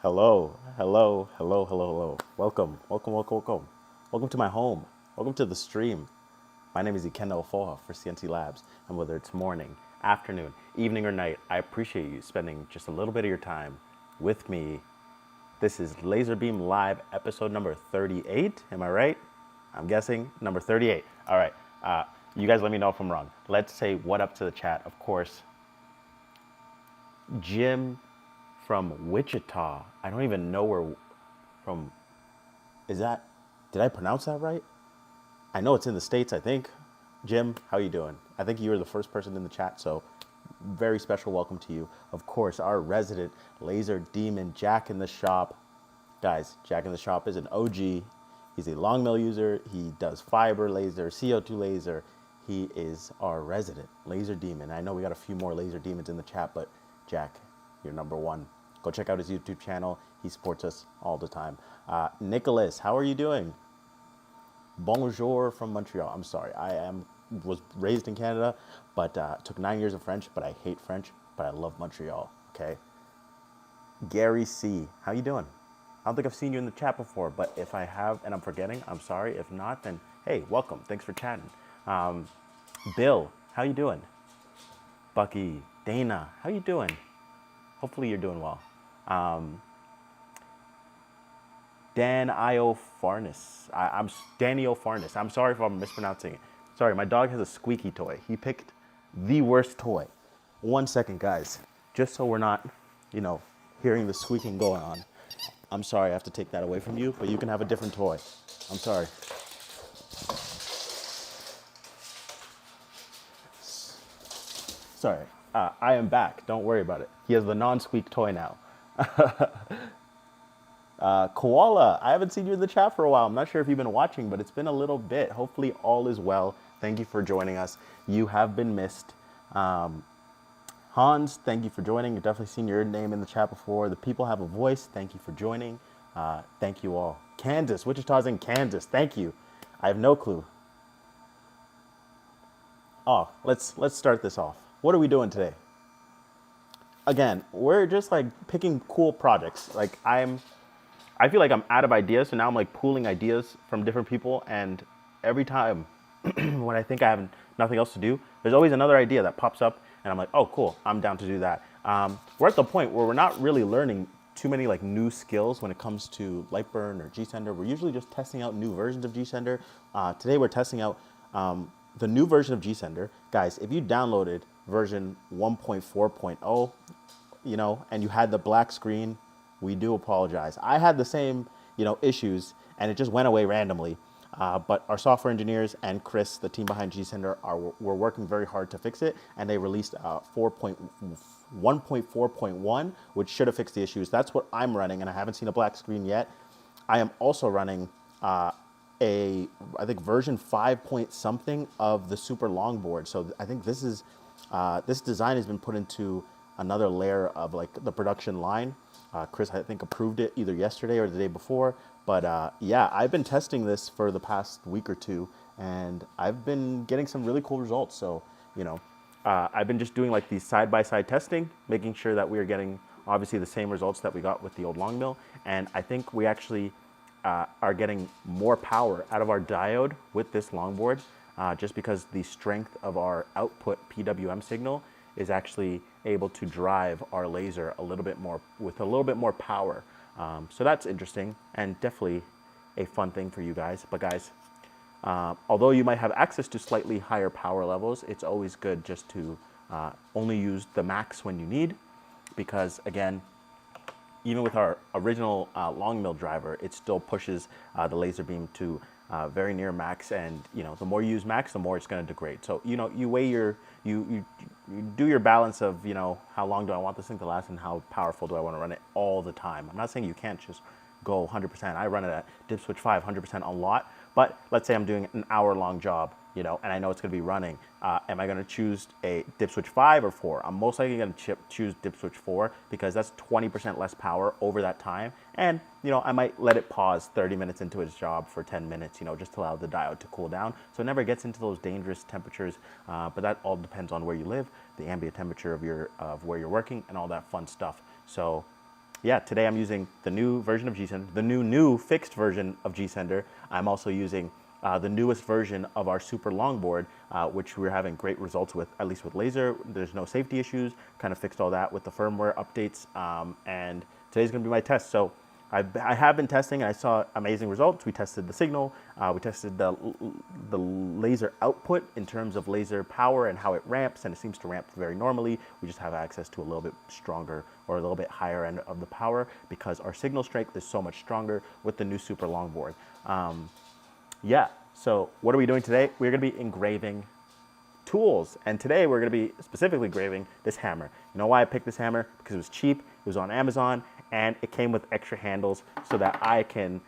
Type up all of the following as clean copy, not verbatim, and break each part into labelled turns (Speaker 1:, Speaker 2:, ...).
Speaker 1: Hello, hello, hello, hello, hello. Welcome, welcome, welcome, welcome. Welcome to my home. Welcome to the stream. My name is Ikenna for CNC Labs, and whether it's morning, afternoon, evening, or night, I appreciate you spending just a little bit of your time with me. This is LaserBeam Live episode number 38. Am I right? I'm guessing number 38. All right. You guys let me know if I'm wrong. Let's say what up to the chat. Of course, Jim from Wichita. I don't even know where from. Is that? Did I pronounce that right? I know it's in the States, I think. Jim, how you doing? I think you were the first person in the chat, so very special welcome to you. Of course, our resident laser demon, Jack in the Shop. Guys, Jack in the Shop is an OG. He's a long mill user. He does fiber laser, CO2 laser. He is our resident laser demon. I know we got a few more laser demons in the chat, but Jack, you're number one. Go check out his YouTube channel. He supports us all the time. Nicholas, how are you doing? Bonjour from Montreal. I'm sorry. Was raised in Canada, but took 9 years of French. But I hate French. But I love Montreal. Okay. Gary C. How you doing? I don't think I've seen you in the chat before, but if I have and I'm forgetting, I'm sorry. If not, then hey, welcome. Thanks for chatting. Bill, how you doing? Bucky, Dana, how you doing? Hopefully you're doing well. Dan Io Farnes. I'm Danny Farnes. I'm sorry if I'm mispronouncing it. Sorry, my dog has a squeaky toy. He picked the worst toy. 1 second, guys. Just so we're not, hearing the squeaking going on. I'm sorry I have to take that away from you, but you can have a different toy. I'm sorry. Sorry. I am back. Don't worry about it. He has the non-squeak toy now. Koala, I haven't seen you in the chat for a while. I'm not sure if you've been watching, but it's been a little bit. Hopefully all is well. Thank you for joining us. You have been missed. Hans, thank you for joining. You've definitely seen your name in the chat before. The people have a voice. Thank you for joining. Thank you all. Kansas, Wichita's in Kansas. Thank you. I have no clue. Oh, let's start this off. What are we doing today? Again, we're just like picking cool projects. I feel like I'm out of ideas, so now I'm like pooling ideas from different people, and every time when I think I have nothing else to do, there's always another idea that pops up, and I'm like, oh, cool, I'm down to do that. We're at the point where we're not really learning too many like new skills when it comes to Lightburn or G-Sender. We're usually just testing out new versions of G-Sender. Today we're testing out the new version of G-Sender. Guys, if you downloaded version 1.4.0, and you had the black screen, we do apologize. I had the same, issues, and it just went away randomly. But our software engineers and Chris, the team behind G-Sender, were working very hard to fix it, and they released 1.4.1, which should have fixed the issues. That's what I'm running, and I haven't seen a black screen yet. I am also running I think version 5 point something of the super longboard. So I think this design has been put into another layer of like the production line. Chris, I think, approved it either yesterday or the day before. But yeah, I've been testing this for the past week or two, and I've been getting some really cool results. So, I've been just doing like these side-by-side testing, making sure that we are getting obviously the same results that we got with the old long mill. And I think we actually are getting more power out of our diode with this longboard, just because the strength of our output PWM signal is actually able to drive our laser a little bit more with a little bit more power. So that's interesting and definitely a fun thing for you guys. But guys, although you might have access to slightly higher power levels, it's always good just to only use the max when you need, because again, even with our original long mill driver, it still pushes the laser beam to very near max, and the more you use max, the more it's going to degrade. So you weigh you do your balance of how long do I want this thing to last and how powerful do I want to run it all the time. I'm not saying you can't just go 100%. I run it at dip switch 5 100% a lot, but let's say I'm doing an hour-long job, and I know it's going to be running. Am I going to choose a dip switch 5 or 4? I'm most likely going to choose dip switch 4 because that's 20% less power over that time. And, I might let it pause 30 minutes into its job for 10 minutes, just to allow the diode to cool down. So it never gets into those dangerous temperatures, but that all depends on where you live, the ambient temperature of where you're working, and all that fun stuff. So yeah, today I'm using the new version of G-Sender, the new fixed version of G-Sender. I'm also using the newest version of our super longboard, which we're having great results with, at least with laser. There's no safety issues, kind of fixed all that with the firmware updates. And today's gonna be my test. So I have been testing and I saw amazing results. We tested the signal, we tested the laser output in terms of laser power and how it ramps, and it seems to ramp very normally. We just have access to a little bit stronger or a little bit higher end of the power because our signal strength is so much stronger with the new super longboard. Yeah, so what are we doing today? We're gonna be engraving tools. And today we're gonna be specifically engraving this hammer. You know why I picked this hammer? Because it was cheap, it was on Amazon, and it came with extra handles so that I can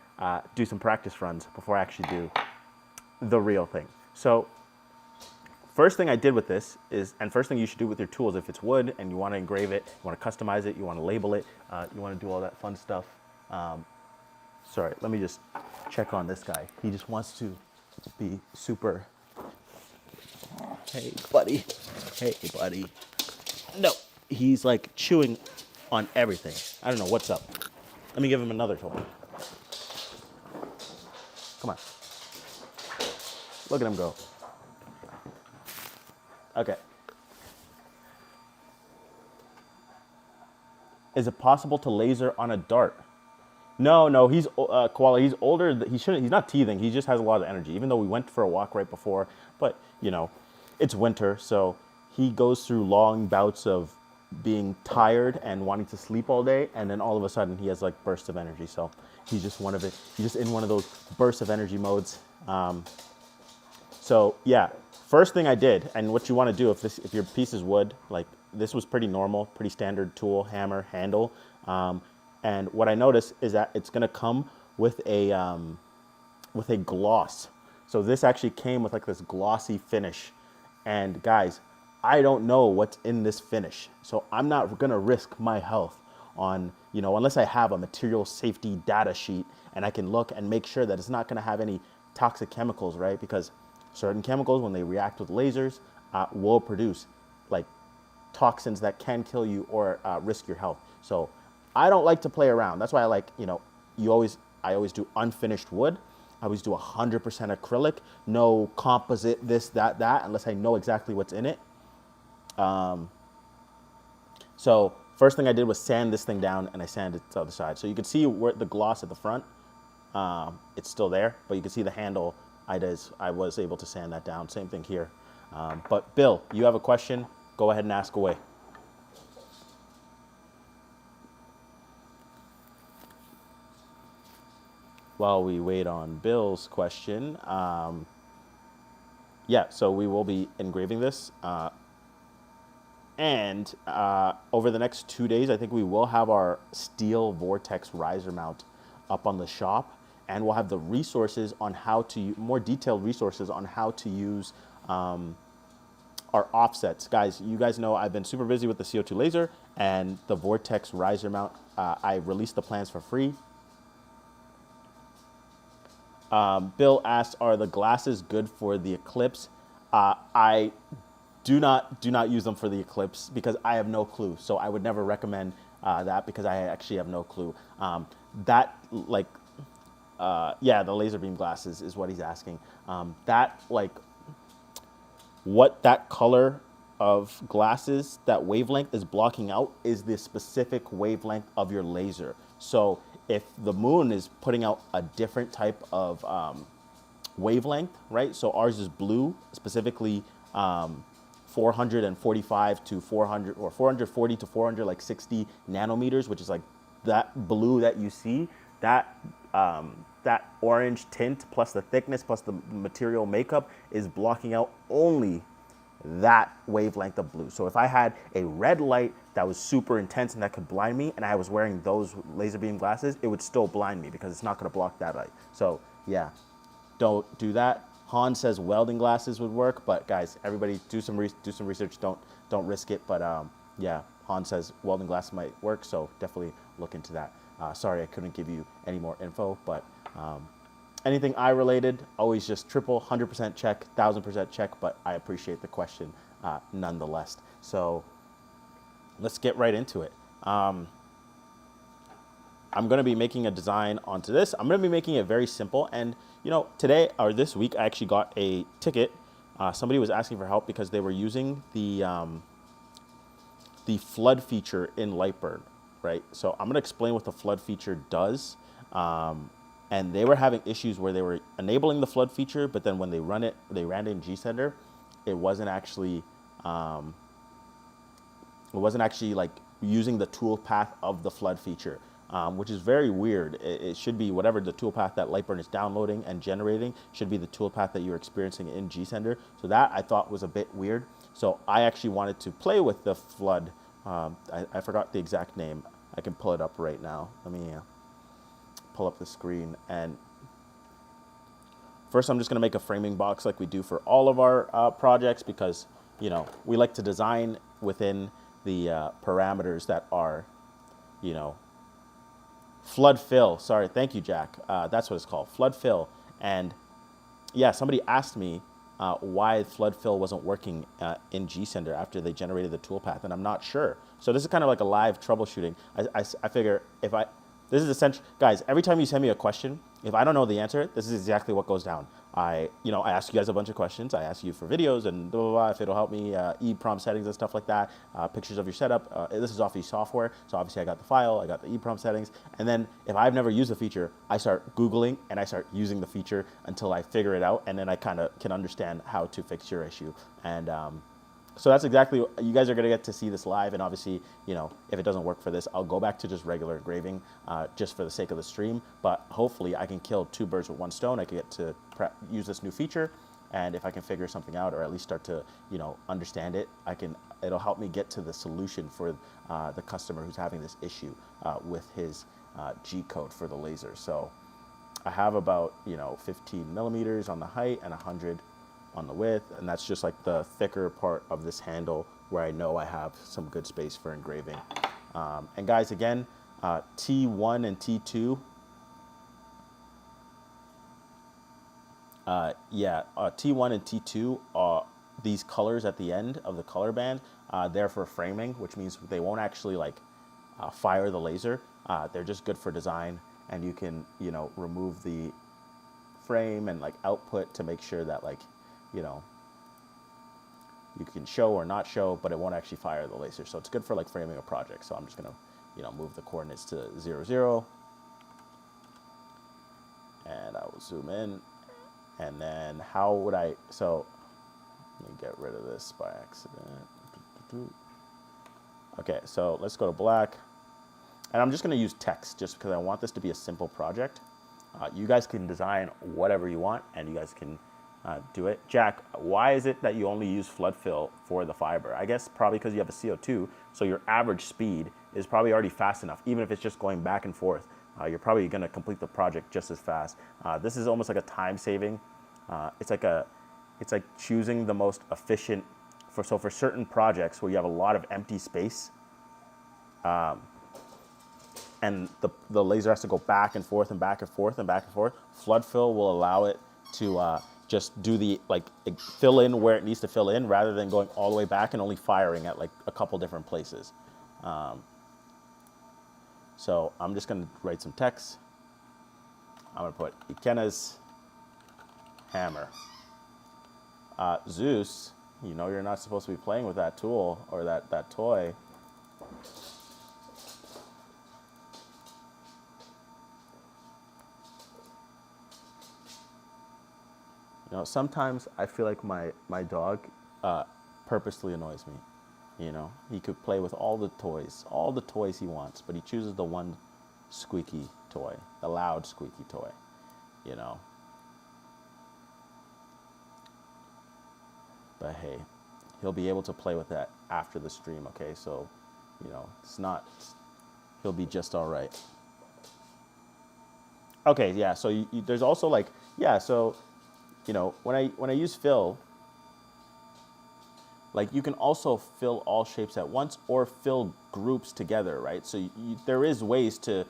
Speaker 1: do some practice runs before I actually do the real thing. So first thing I did with this is, and first thing you should do with your tools, if it's wood and you wanna engrave it, you wanna customize it, you wanna label it, you wanna do all that fun stuff. Sorry, let me just check on this guy. He just wants to be super. Hey, buddy. Hey, buddy. No, he's like chewing on everything. I don't know what's up. Let me give him another toy. Come on. Look at him go. Okay. Is it possible to laser on a dart? No, he's koala. He's older. He shouldn't. He's not teething. He just has a lot of energy. Even though we went for a walk right before, but you know, it's winter, so he goes through long bouts of being tired and wanting to sleep all day, and then all of a sudden he has like bursts of energy. So he's just he's just in one of those bursts of energy modes. So yeah, first thing I did, and what you want to do if your piece is wood, like this was pretty normal, pretty standard tool, hammer, handle. And what I noticed is that it's gonna come with a gloss. So this actually came with like this glossy finish. And guys, I don't know what's in this finish. So I'm not gonna risk my health on, unless I have a material safety data sheet and I can look and make sure that it's not gonna have any toxic chemicals, right? Because certain chemicals, when they react with lasers, will produce like toxins that can kill you or risk your health. So I don't like to play around. That's why I like, I always do unfinished wood. I always do 100% acrylic, no composite, this, that, unless I know exactly what's in it. So first thing I did was sand this thing down, and I sanded it to the other side. So you can see where the gloss at the front, it's still there, but you can see the handle, I was able to sand that down. Same thing here. But Bill, you have a question? Go ahead and ask away. While we wait on Bill's question, yeah, so we will be engraving this. And over the next 2 days, I think we will have our steel vortex riser mount up on the shop, and we'll have the resources on more detailed resources on how to use our offsets. Guys, you guys know I've been super busy with the CO2 laser and the vortex riser mount. I released the plans for free. Bill asked, "Are the glasses good for the eclipse?" I do not use them for the eclipse because I have no clue. So I would never recommend that because I actually have no clue. Yeah, the LaserBeam glasses is what he's asking. What that color of glasses, that wavelength is blocking out is the specific wavelength of your laser. So if the moon is putting out a different type of wavelength, right? So ours is blue, specifically 445 to 400 or 440 to 460 nanometers, which is like that blue that you see, that orange tint plus the thickness plus the material makeup is blocking out only that wavelength of blue. So if I had a red light that was super intense and that could blind me, and I was wearing those LaserBeam glasses, it would still blind me because it's not going to block that light. So yeah, don't do that. Han says welding glasses would work, but guys, everybody do some research. Don't risk it. But yeah, Han says welding glasses might work, so definitely look into that. Sorry, I couldn't give you any more info, but anything eye related, always just 100% check, 1000% check, but I appreciate the question nonetheless. So let's get right into it. I'm going to be making a design onto this. I'm going to be making it very simple. And, you know, today or this week, I actually got a ticket. Somebody was asking for help because they were using the flood feature in Lightburn, right? So I'm going to explain what the flood feature does. And they were having issues where they were enabling the flood feature, but then when they ran it in GSender, it wasn't actually like using the toolpath of the flood feature, which is very weird. It should be whatever the toolpath that Lightburn is downloading and generating should be the toolpath that you're experiencing in GSender. So that I thought was a bit weird. So I actually wanted to play with the flood. I forgot the exact name. I can pull it up right now. Let me pull up the screen. And first I'm just going to make a framing box like we do for all of our projects, because, you know, we like to design within the parameters that are, you know, flood fill. Sorry, thank you, Jack. That's what it's called, flood fill. And yeah, somebody asked me why flood fill wasn't working in GSender after they generated the toolpath, and I'm not sure. So this is kind of like a live troubleshooting. I figure this is essential, guys. Every time you send me a question, if I don't know the answer, this is exactly what goes down. I ask you guys a bunch of questions. I ask you for videos and blah, blah, blah, if it'll help me, EEPROM settings and stuff like that, pictures of your setup. This is off the software, so obviously I got the file, I got the EEPROM settings, and then if I've never used the feature, I start Googling and I start using the feature until I figure it out, and then I kind of can understand how to fix your issue. And so that's exactly what you guys are going to get to see this live. And obviously, you know, if it doesn't work for this, I'll go back to just regular engraving just for the sake of the stream. But hopefully I can kill two birds with one stone. I can get to use this new feature. And if I can figure something out, or at least start to, you know, understand it, it'll help me get to the solution for the customer who's having this issue with his G code for the laser. So I have about, you know, 15 millimeters on the height and 100 on the width, and that's just like the thicker part of this handle where I know I have some good space for engraving. And guys, again, T1 and T2, T1 and T2 are these colors at the end of the color band. They're for framing, which means they won't actually like fire the laser. They're just good for design, and you can, you know, remove the frame and like output to make sure that, like, you know, you can show or not show, but it won't actually fire the laser. So it's good for like framing a project. So I'm just gonna, you know, move the coordinates to 0, 0. And I will zoom in. And then how would so let me get rid of this by accident. Okay, so let's go to black. And I'm just gonna use text just because I want this to be a simple project. You guys can design whatever you want, and you guys can do it. Jack, why is it that you only use flood fill for the fiber? I guess probably because you have a CO2, so your average speed is probably already fast enough. Even if it's just going back and forth, you're probably going to complete the project just as fast. This is almost like a time saving. It's like choosing the most efficient for certain projects where you have a lot of empty space, and the laser has to go back and forth and back and forth and back and forth. Flood fill will allow it to just do the, like, fill in where it needs to fill in, rather than going all the way back and only firing at like a couple different places. So I'm just gonna write some text. I'm gonna put Ikenna's hammer. Zeus, you know you're not supposed to be playing with that tool or that toy. You know, sometimes I feel like my dog purposely annoys me. You know, he could play with all the toys he wants, but he chooses the one squeaky toy, the loud squeaky toy, you know. But hey, he'll be able to play with that after the stream, okay? So, you know, he'll be just all right. Okay, yeah, so there's also like, yeah, so, you know, when I use fill, like, you can also fill all shapes at once or fill groups together, right? So there is ways to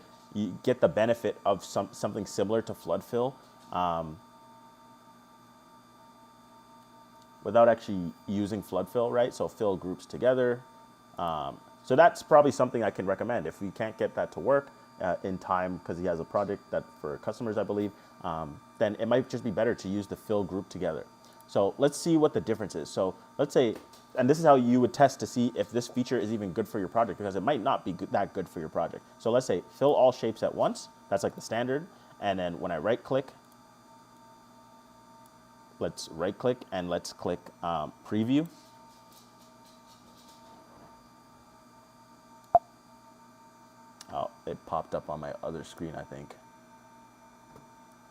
Speaker 1: get the benefit of something similar to flood fill without actually using flood fill, right? So fill groups together. So that's probably something I can recommend. If we can't get that to work, in time because he has a project that for customers, I believe, then it might just be better to use the fill group together. So let's see what the difference is. So let's say, and this is how you would test to see if this feature is even good for your project, because it might not be that good for your project. So let's say fill all shapes at once. That's like the standard. And then when I right click, let's right click and let's click preview. Oh, it popped up on my other screen, I think.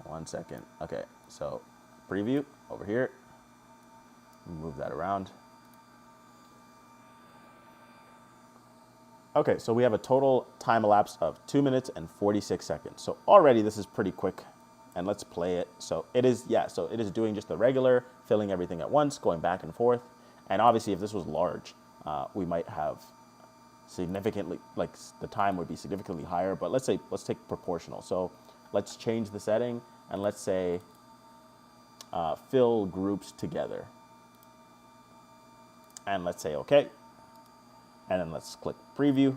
Speaker 1: 1 second. Okay, so preview over here. Move that around. Okay, so we have a total time elapsed of 2 minutes and 46 seconds. So already this is pretty quick. And let's play it. So it is, yeah, so it is doing just the regular, filling everything at once, going back and forth. And obviously if this was large, we might have significantly, like the time would be significantly higher, but let's take proportional. So let's change the setting and let's say fill groups together. And let's say okay. And then let's click preview.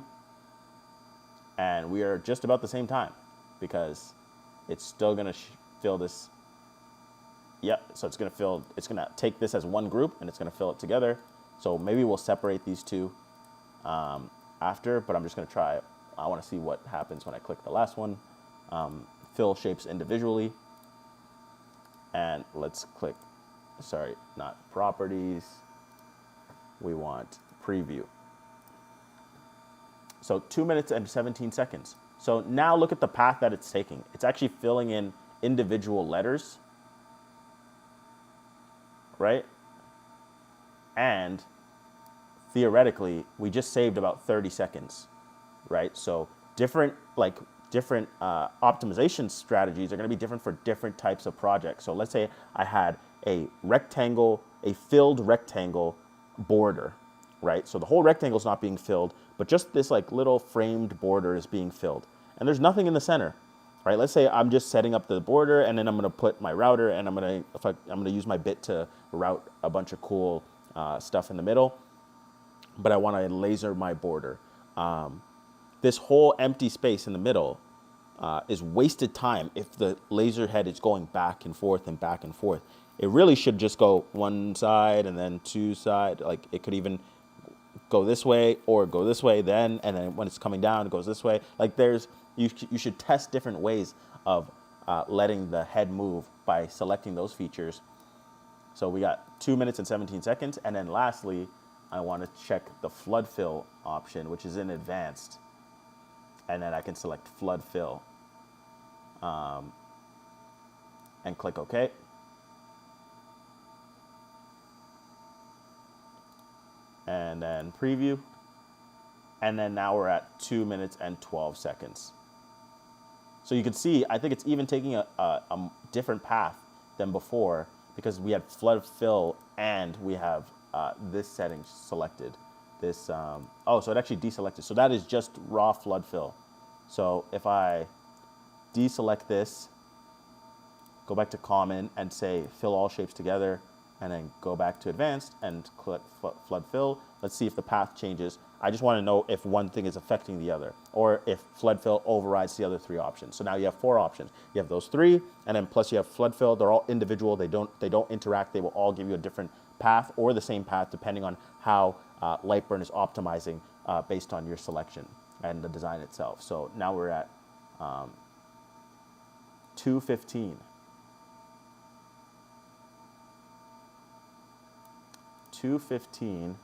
Speaker 1: And we are just about the same time because it's still gonna fill this. Yep, so it's gonna take this as one group and it's gonna fill it together. So maybe we'll separate these two after, but I'm just gonna try it. I wanna see what happens when I click the last one. Fill shapes individually. And let's click, sorry, not properties. We want preview. So 2 minutes and 17 seconds. So now look at the path that it's taking. It's actually filling in individual letters, right? And theoretically, we just saved about 30 seconds, right? So different optimization strategies are gonna be different for different types of projects. So let's say I had a rectangle, a filled rectangle border, right? So the whole rectangle is not being filled, but just this like little framed border is being filled. And there's nothing in the center, right? Let's say I'm just setting up the border and then I'm gonna put my router and I'm gonna use my bit to route a bunch of cool stuff in the middle, but I wanna laser my border. This whole empty space in the middle is wasted time if the laser head is going back and forth and back and forth. It really should just go one side and then two side. Like it could even go this way or go this way then, and then when it's coming down, it goes this way. Like you should test different ways of letting the head move by selecting those features. So we got 2 minutes and 17 seconds. And then lastly, I want to check the flood fill option, which is in advanced. And then I can select flood fill and click OK. And then preview. And then now we're at 2 minutes and 12 seconds. So you can see, I think it's even taking a different path than before because we had flood fill and we have this setting selected. This, so it actually deselected. So that is just raw flood fill. So if I deselect this, go back to common and say fill all shapes together, and then go back to advanced and click flood fill. Let's see if the path changes. I just want to know if one thing is affecting the other or if flood fill overrides the other three options. So now you have 4 options. You have those 3, and then plus you have flood fill. They're all individual. They don't interact. They will all give you a different path or the same path depending on how Lightburn is optimizing based on your selection and the design itself. So now we're at 2:15. 2:15.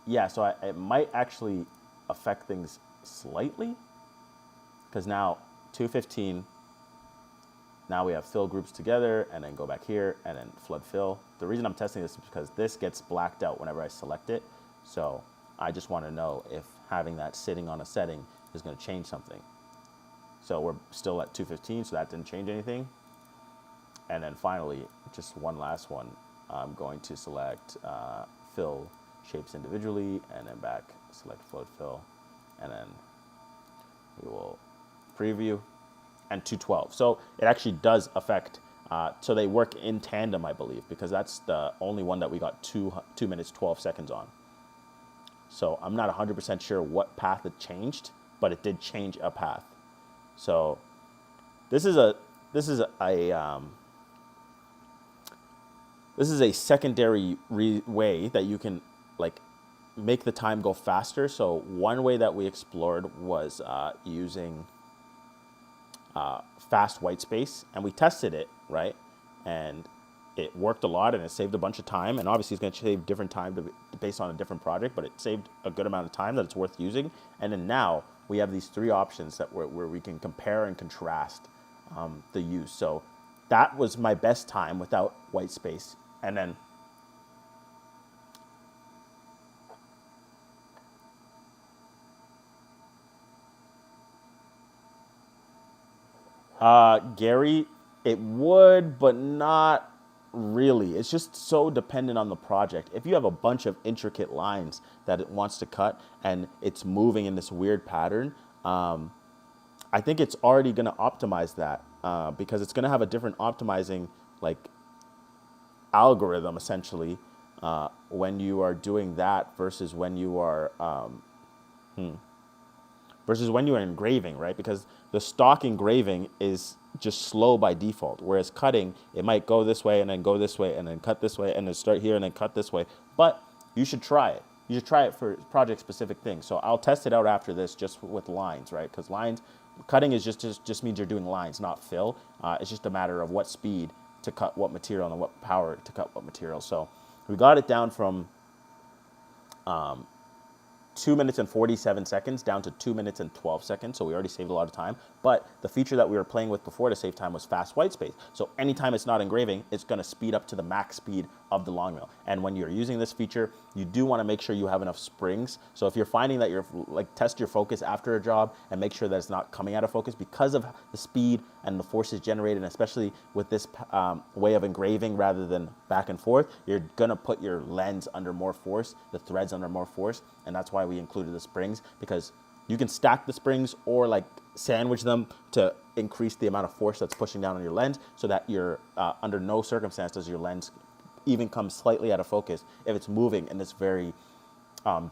Speaker 1: Yeah, so it might actually affect things slightly because now 2:15. Now we have fill groups together and then go back here and then flood fill. The reason I'm testing this is because this gets blacked out whenever I select it. So I just want to know if having that sitting on a setting is going to change something. So we're still at 2:15, so that didn't change anything. And then finally, just one last one. I'm going to select fill shapes individually and then back select flood fill. And then we will preview and 2:12. So it actually does affect, so they work in tandem, I believe, because that's the only one that we got 2 minutes, 12 seconds on. So I'm not 100% sure what path it changed, but it did change a path. So this is a this is a secondary way that you can like make the time go faster. So one way that we explored was using fast white space, and we tested it, right? And it worked a lot, and it saved a bunch of time. And obviously, it's going to save different time based on a different project, but it saved a good amount of time that it's worth using. And then now we have these three options that where we can compare and contrast the use. So that was my best time without white space. And then Gary, it would, but not really. It's just so dependent on the project. If you have a bunch of intricate lines that it wants to cut and it's moving in this weird pattern, I think it's already going to optimize that because it's going to have a different optimizing like algorithm essentially when you are doing that versus when you are engraving, right? Because the stock engraving is just slow by default, whereas cutting, it might go this way and then go this way and then cut this way and then start here and then cut this way. But you should try it. You should try it for project-specific things. So I'll test it out after this just with lines, right? Because cutting is just means you're doing lines, not fill. It's just a matter of what speed to cut what material and what power to cut what material. So we got it down from 2 minutes and 47 seconds down to 2 minutes and 12 seconds. So we already saved a lot of time. But the feature that we were playing with before to save time was fast white space. So anytime it's not engraving, it's going to speed up to the max speed of the long mill. And when you're using this feature, you do want to make sure you have enough springs. So if you're finding that you're like test your focus after a job and make sure that it's not coming out of focus because of the speed and the forces generated, and especially with this way of engraving rather than back and forth, you're going to put your lens under more force, the threads under more force. And that's why we included the springs, because you can stack the springs or like sandwich them to increase the amount of force that's pushing down on your lens, so that you're under no circumstance does your lens even come slightly out of focus if it's moving in this very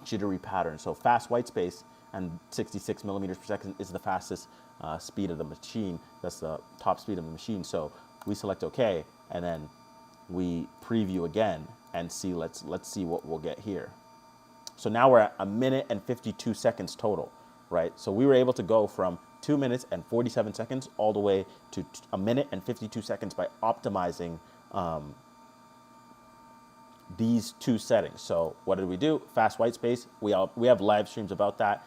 Speaker 1: jittery pattern. So fast white space and 66 millimeters per second is the fastest speed of the machine. That's the top speed of the machine. So we select OK, and then we preview again and see. Let's see what we'll get here. So now we're at 1 minute and 52 seconds total, right? So we were able to go from 2 minutes and 47 seconds all the way to 1 minute and 52 seconds by optimizing these two settings. So what did we do? Fast white space. We have live streams about that.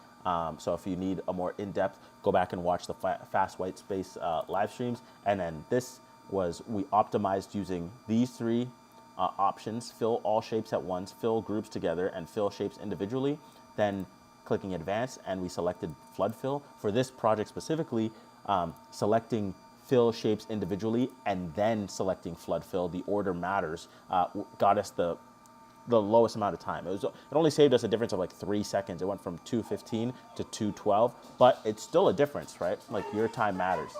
Speaker 1: So if you need a more in-depth, go back and watch the fast white space live streams. And then this was, we optimized using these three options: fill all shapes at once, fill groups together, and fill shapes individually. Then clicking advanced, and we selected flood fill. For this project specifically, selecting fill shapes individually and then selecting flood fill, the order matters, got us the lowest amount of time. It only saved us a difference of like 3 seconds. It went from 2:15 to 2:12, but it's still a difference, right? Like your time matters.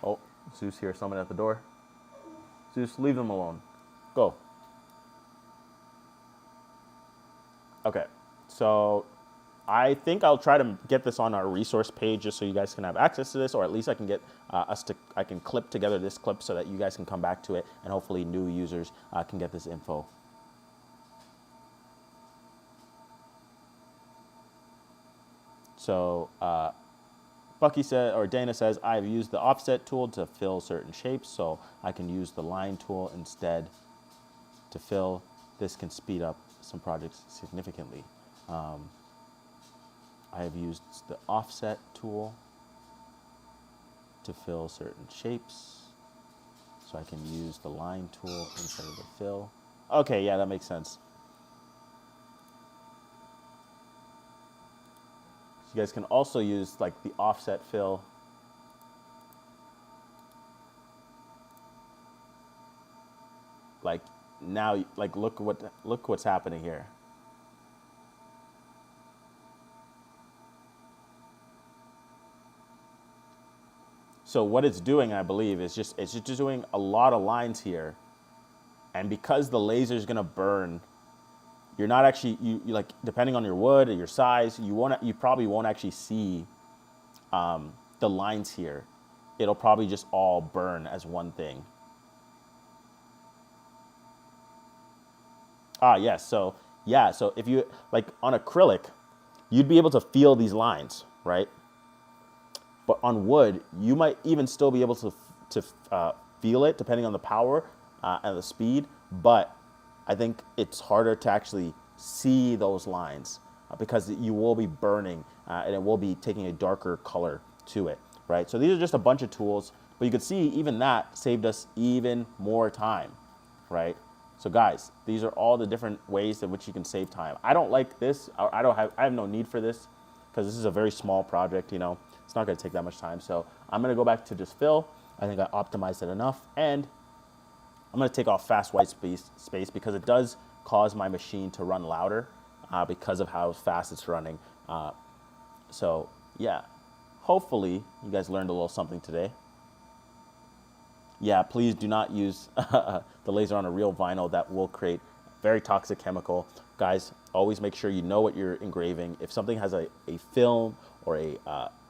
Speaker 1: Oh, Zeus here, someone at the door. Zeus, leave them alone. Go. Okay, so I think I'll try to get this on our resource page just so you guys can have access to this, or at least I can get I can clip together this clip so that you guys can come back to it, and hopefully new users can get this info. So Bucky said, or Dana says, I've used the offset tool to fill certain shapes, so I can use the line tool instead to fill. This can speed up some projects significantly. I have used the offset tool to fill certain shapes, so I can use the line tool instead of the fill. Okay, yeah, that makes sense. So you guys can also use like the offset fill like now, like look what's happening here. So what it's doing, I believe, is it's just doing a lot of lines here, and because the laser is going to burn you're not actually, you like, depending on your wood or your size, you probably won't actually see the lines here. It'll probably just all burn as one thing. Ah, yes. So, yeah. So if you, like on acrylic, you'd be able to feel these lines, right? But on wood, you might even still be able to feel it depending on the power and the speed. But I think it's harder to actually see those lines because you will be burning and it will be taking a darker color to it, right? So these are just a bunch of tools, but you could see even that saved us even more time, right? So guys, these are all the different ways in which you can save time. I don't like this. I have no need for this because this is a very small project, you know. It's not going to take that much time. So I'm going to go back to just fill. I think I optimized it enough. And I'm going to take off fast white space because it does cause my machine to run louder because of how fast it's running. So yeah, hopefully you guys learned a little something today. Yeah, please do not use the laser on a real vinyl. That will create very toxic chemical. Guys, always make sure you know what you're engraving. If something has a film or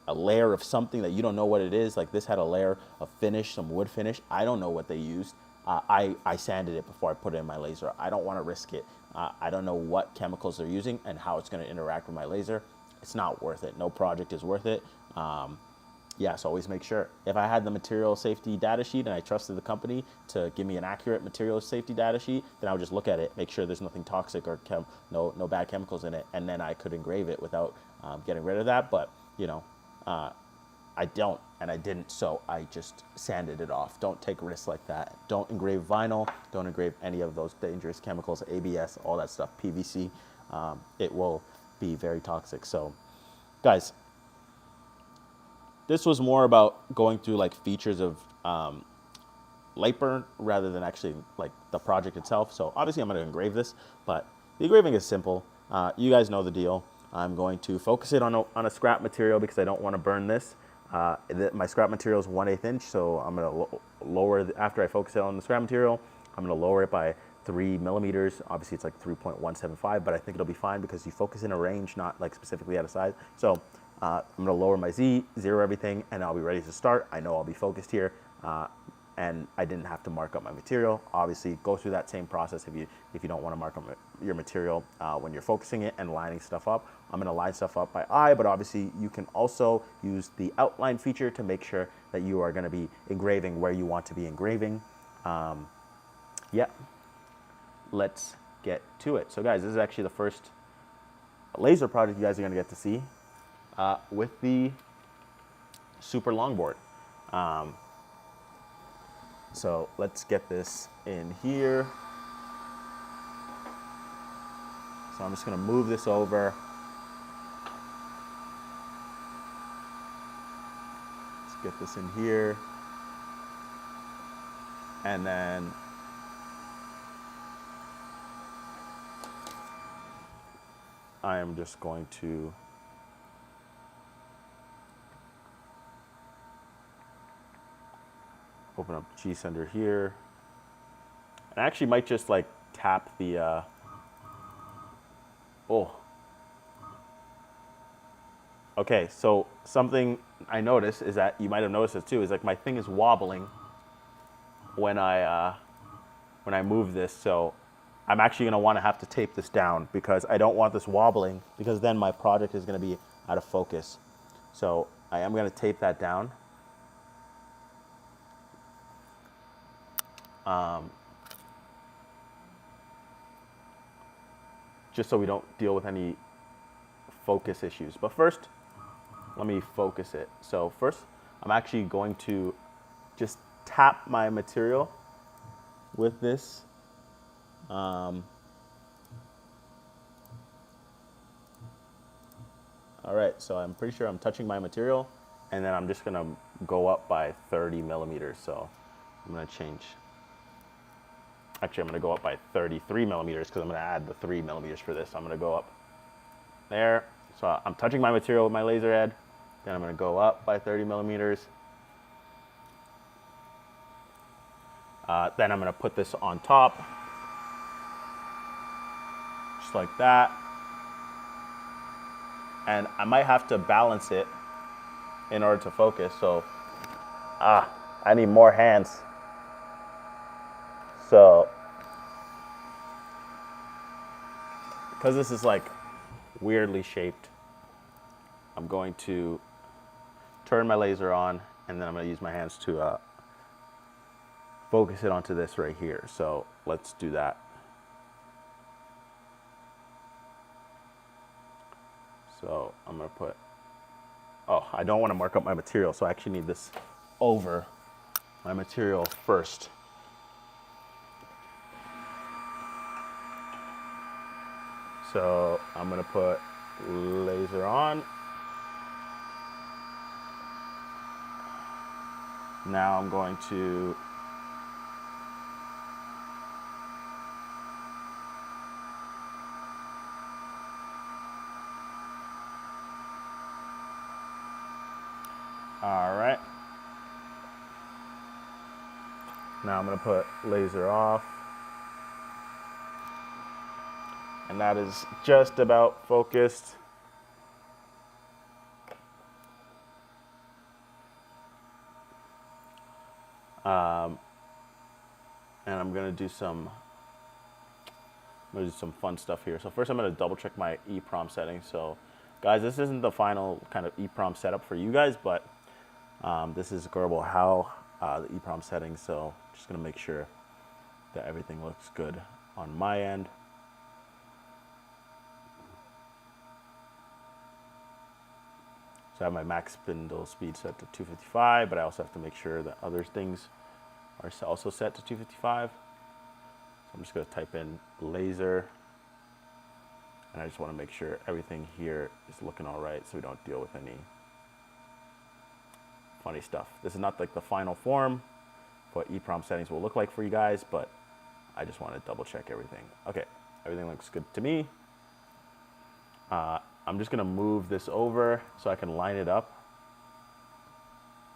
Speaker 1: a layer of something that you don't know what it is, like this had a layer of finish, some wood finish, I don't know what they used. I sanded it before I put it in my laser. I don't want to risk it. I don't know what chemicals they're using and how it's going to interact with my laser. It's not worth it. No project is worth it. Yeah, so always make sure. If I had the material safety data sheet and I trusted the company to give me an accurate material safety data sheet, then I would just look at it, make sure there's nothing toxic or no bad chemicals in it, and then I could engrave it without getting rid of that. But, you know, I don't, and I didn't, so I just sanded it off. Don't take risks like that. Don't engrave vinyl. Don't engrave any of those dangerous chemicals, ABS, all that stuff, PVC. It will be very toxic. So, guys, this was more about going through like features of light burn rather than actually like the project itself. So obviously I'm going to engrave this, but the engraving is simple. You guys know the deal. I'm going to focus it on a scrap material because I don't want to burn this. My scrap material is 1/8 inch, so I'm going to lower, after I focus it on the scrap material, I'm going to lower it by 3 millimeters. Obviously it's like 3.175, but I think it'll be fine because you focus in a range, not like specifically at a size. So I'm going to lower my Z, zero everything, and I'll be ready to start. I know I'll be focused here, and I didn't have to mark up my material. Obviously, go through that same process if you don't want to mark up your material when you're focusing it and lining stuff up. I'm going to line stuff up by eye, but obviously you can also use the outline feature to make sure that you are going to be engraving where you want to be engraving. Yeah, let's get to it. So guys, this is actually the first laser project you guys are going to get to see. With the super longboard. So let's get this in here. So I'm just going to move this over. Let's get this in here. And then I am just going to open up G-Sender here. And I actually might just like tap the, Okay, so something I noticed is that, you might have noticed this too, is like my thing is wobbling when I move this. So I'm actually gonna wanna have to tape this down because I don't want this wobbling because then my project is gonna be out of focus. So I am gonna tape that down. Just so we don't deal with any focus issues. But first, let me focus it. So first, I'm actually going to just tap my material with this. All right, so I'm pretty sure I'm touching my material, and then I'm just gonna go up by 30 millimeters. So I'm gonna change. Actually, I'm gonna go up by 33 millimeters because I'm gonna add the 3 millimeters for this. So I'm gonna go up there. So I'm touching my material with my laser head. Then I'm gonna go up by 30 millimeters. Then I'm gonna put this on top. Just just like that. And I might have to balance it in order to focus. So, I need more hands. So, because this is like weirdly shaped, I'm going to turn my laser on, and then I'm going to use my hands to focus it onto this right here. So let's do that. So I'm going to put, I don't want to mark up my material, so I actually need this over my material first. So I'm going to put laser on. Now I'm going to all right. Now I'm going to put laser off. And that is just about focused. And I'm going to do some fun stuff here. So first I'm going to double check my EEPROM settings. So guys, this isn't the final kind of EEPROM setup for you guys, but this is how the EEPROM settings. So just going to make sure that everything looks good on my end. So I have my max spindle speed set to 255, but I also have to make sure that other things are also set to 255. So I'm just going to type in laser, and I just want to make sure everything here is looking all right so we don't deal with any funny stuff. This is not like the final form of what EEPROM settings will look like for you guys, but I just want to double check everything. Okay, everything looks good to me. I'm just going to move this over so I can line it up.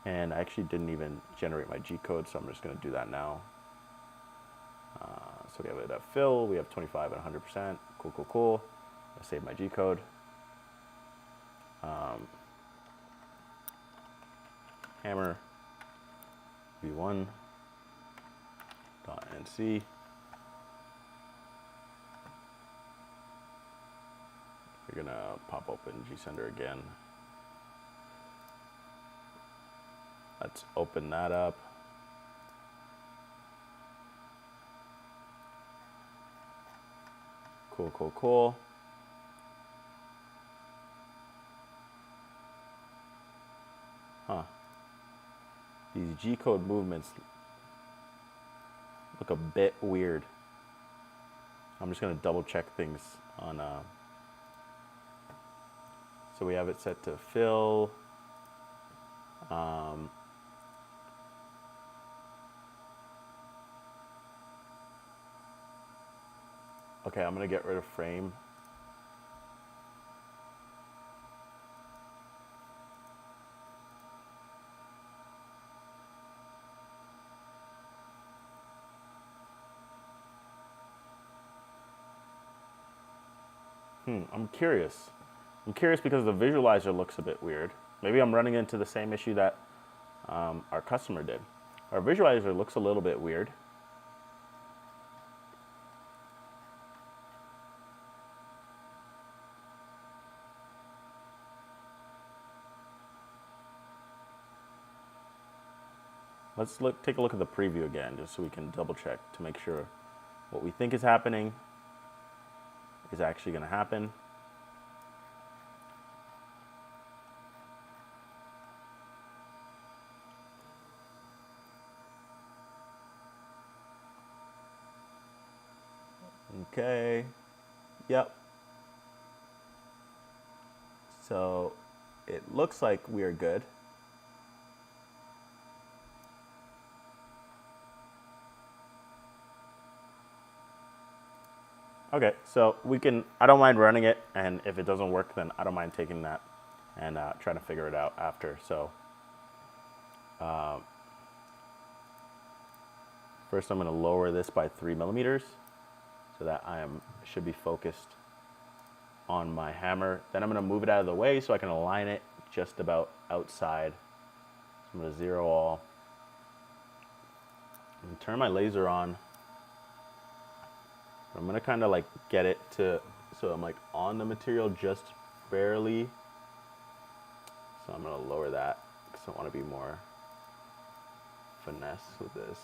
Speaker 1: And I actually didn't even generate my G code, so I'm just going to do that now. So we have it at fill, we have 25 and 100%. Cool, cool, cool. I save my G code. Hammer v1 dot nc. We're gonna pop open GSender again. Let's open that up. Cool, cool, cool. Huh. These G-code movements look a bit weird. I'm just gonna double check things on, so we have it set to fill. Okay, I'm gonna get rid of frame. I'm curious. I'm curious because the visualizer looks a bit weird. Maybe I'm running into the same issue that our customer did. Our visualizer looks a little bit weird. Let's take a look at the preview again, just so we can double check to make sure what we think is happening is actually going to happen. Okay, yep. So it looks like we are good. Okay, so I don't mind running it, and if it doesn't work, then I don't mind taking that and trying to figure it out after. So first I'm gonna lower this by 3 millimeters so that should be focused on my hammer. Then I'm going to move it out of the way so I can align it just about outside. So I'm going to 0 all. And turn my laser on. I'm going to kind of like get it to, so I'm like on the material just barely. So I'm going to lower that because I want to be more finesse with this.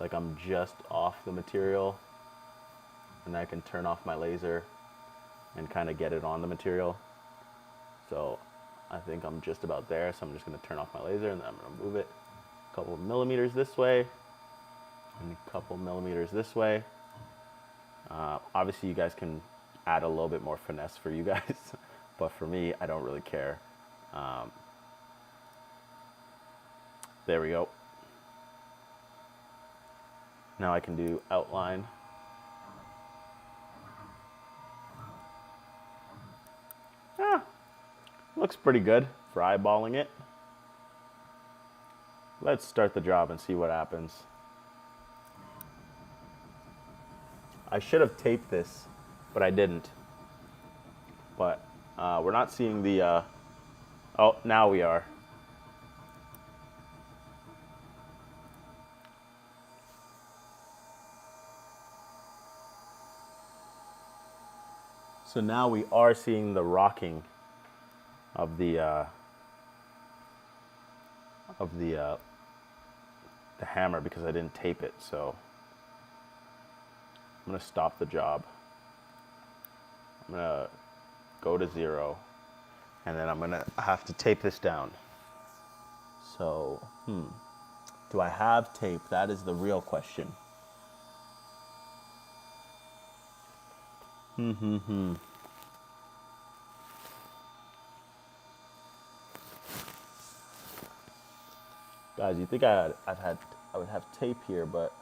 Speaker 1: Like I'm just off the material, and I can turn off my laser and kind of get it on the material. So I think I'm just about there, so I'm just going to turn off my laser, and then I'm going to move it a couple of millimeters this way and a couple millimeters this way. Obviously you guys can add a little bit more finesse for you guys, but for me, I don't really care. There we go. Now I can do outline. Looks pretty good for eyeballing it. Let's start the job and see what happens. I should have taped this, but I didn't. But we're not seeing the, oh, now we are. So now we are seeing the rocking of the hammer because I didn't tape it. So I'm gonna stop the job. I'm gonna go to 0, and then I'm gonna have to tape this down. So, do I have tape? That is the real question. Guys, you think I would have tape here, but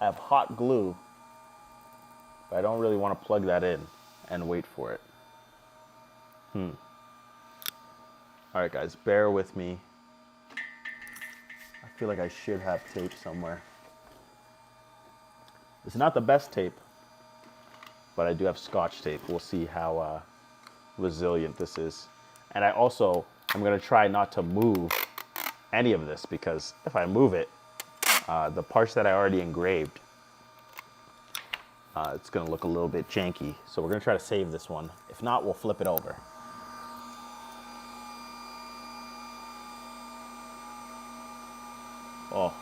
Speaker 1: I have hot glue, but I don't really want to plug that in and wait for it. All right, guys, bear with me. I feel like I should have tape somewhere. It's not the best tape, but I do have Scotch tape. We'll see how resilient this is. And I'm going to try not to move any of this, because if I move it, the parts that I already engraved, it's going to look a little bit janky. So we're going to try to save this one. If not, we'll flip it over. Oh,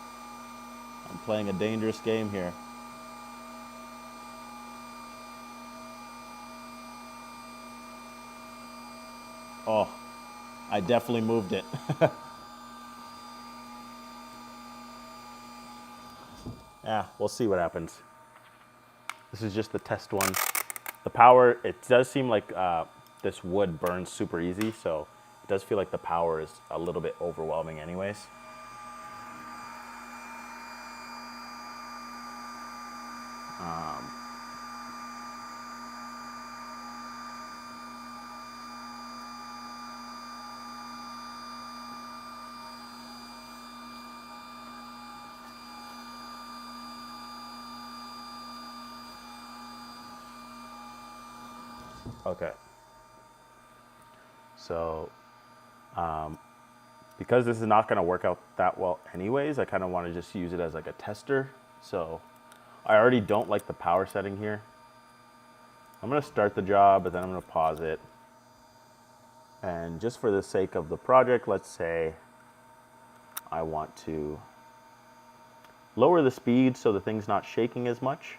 Speaker 1: I'm playing a dangerous game here. Oh, I definitely moved it. Yeah, we'll see what happens. This is just the test one. The power, it does seem like this wood burns super easy, so it does feel like the power is a little bit overwhelming anyways. Okay. So, because this is not going to work out that well anyways, I kind of want to just use it as like a tester. So, I already don't like the power setting here. I'm going to start the job, but then I'm going to pause it. And just for the sake of the project, let's say I want to lower the speed so the thing's not shaking as much.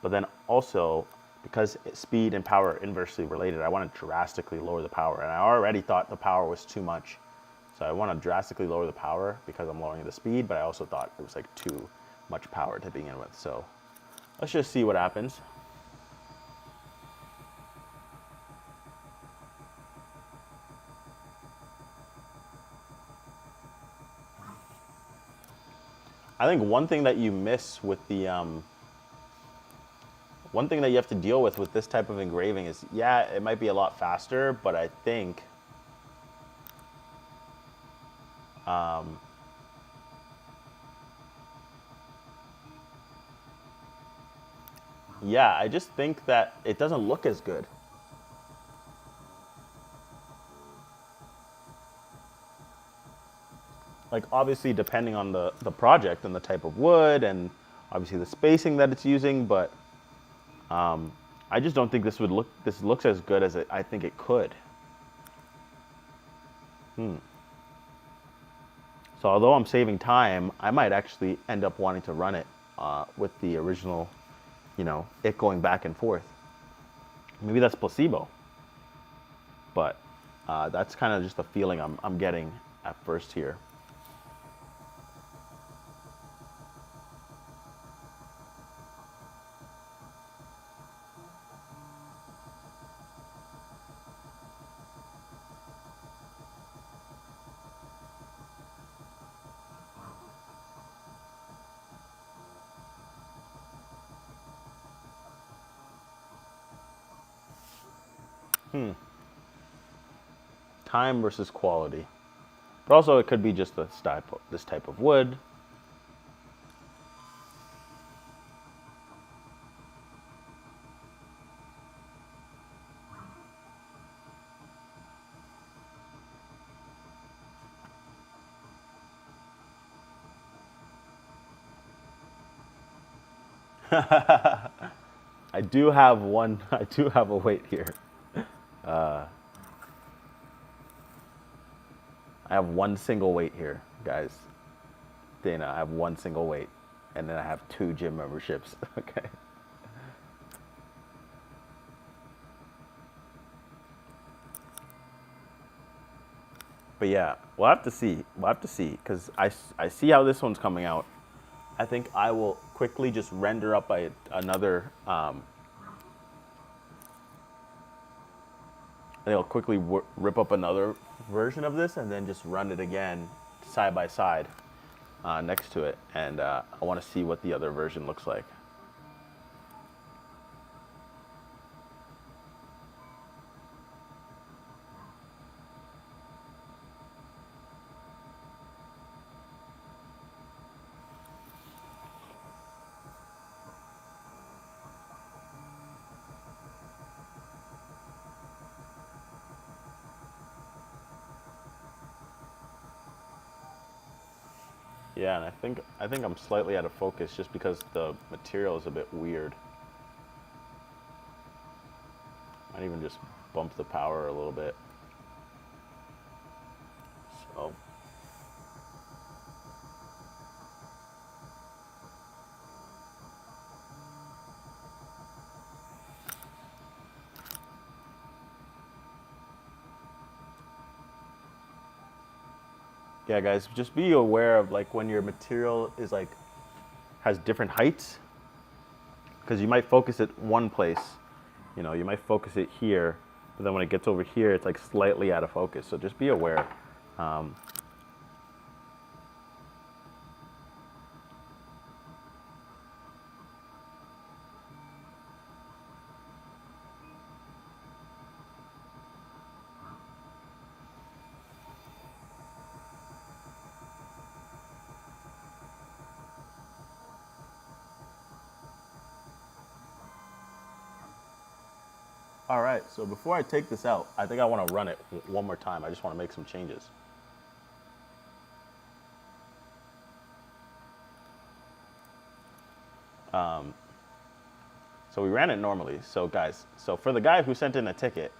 Speaker 1: But then also, because speed and power are inversely related, I want to drastically lower the power. And I already thought the power was too much. So I want to drastically lower the power because I'm lowering the speed, but I also thought it was like too much power to begin with. So let's just see what happens. I think one thing that you miss with the, one thing that you have to deal with this type of engraving is, yeah, it might be a lot faster, but I think Yeah, I just think that it doesn't look as good. Like obviously depending on the project and the type of wood and obviously the spacing that it's using, but I just don't think this looks as good as I think it could. So although I'm saving time, I might actually end up wanting to run it with the original, it going back and forth. Maybe that's placebo, but that's kind of just the feeling I'm getting at first here. Time versus quality. But also it could be just this type of wood. I do have one, I do have a weight here. I have one single weight here, guys. Dana, I have one single weight. And then I have 2 gym memberships. Okay. But yeah, we'll have to see. We'll have to see. Because I see how this one's coming out. I think I will quickly just render up another. I think I'll quickly rip up another version of this and then just run it again side by side next to it. And I want to see what the other version looks like. Yeah, and I think I'm slightly out of focus just because the material is a bit weird. Might even just bump the power a little bit. So yeah, guys, just be aware of like when your material is like has different heights, because you might focus it one place, you might focus it here, but then when it gets over here, it's like slightly out of focus. So just be aware. Um, all right, so before I take this out, I think I want to run it one more time. I just want to make some changes. So we ran it normally. So guys, so for the guy who sent in a ticket,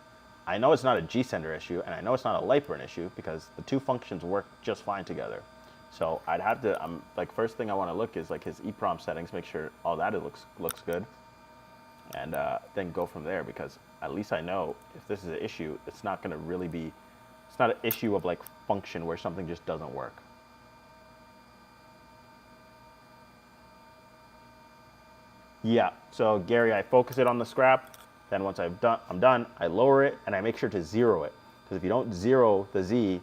Speaker 1: I know it's not a G-Sender issue, and I know it's not a Lightburn issue because the two functions work just fine together. So I'd have to, like first thing I want to look is like his EEPROM settings, make sure all that it looks good, and then go from there, because at least I know if this is an issue, it's not going to really be, it's not an issue of like function where something just doesn't work. Yeah, so Gary, I focus it on the scrap. Then once I'm done, I lower it and I make sure to zero it. Because if you don't zero the Z,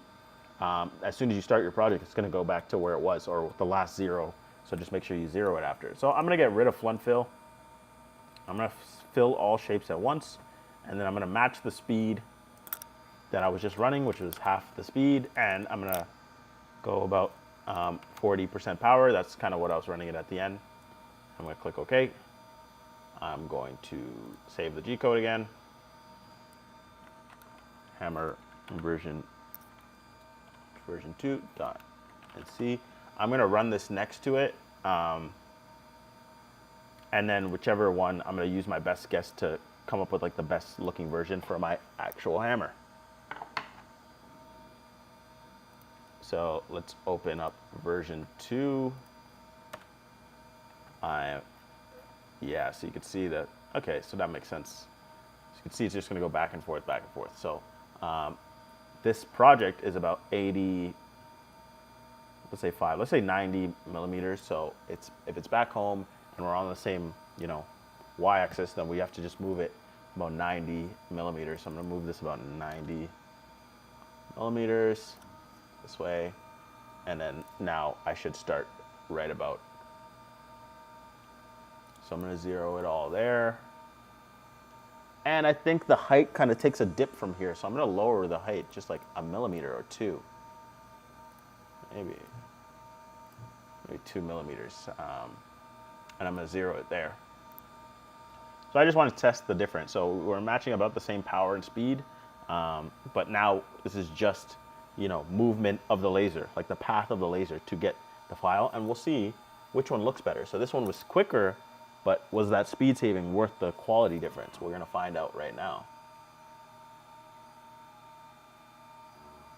Speaker 1: as soon as you start your project, it's going to go back to where it was, or the last zero. So just make sure you zero it after. So I'm going to get rid of flint fill. I'm going to fill all shapes at once. And then I'm going to match the speed that I was just running, which was half the speed. And I'm going to go about 40% power. That's kind of what I was running it at the end. I'm going to click OK. I'm going to save the G code again. Hammer version 2 dot and C. I'm going to run this next to it. And then whichever one, I'm going to use my best guess to come up with like the best looking version for my actual hammer. So let's open up version 2. Yeah, so you can see that, okay, so that makes sense. So you can see it's just gonna go back and forth, back and forth. So this project is about 80, let's say 90 millimeters. So if it's back home and we're on the same, y-axis, then we have to just move it about 90 millimeters. So I'm gonna move this about 90 millimeters this way. And then now I should start right about. So I'm gonna zero it all there. And I think the height kind of takes a dip from here. So I'm gonna lower the height just like a millimeter or two. Maybe 2 millimeters. And I'm gonna zero it there. So I just want to test the difference. So we're matching about the same power and speed, but now this is just, movement of the laser, like the path of the laser to get the file, and we'll see which one looks better. So this one was quicker, but was that speed saving worth the quality difference? We're gonna find out right now.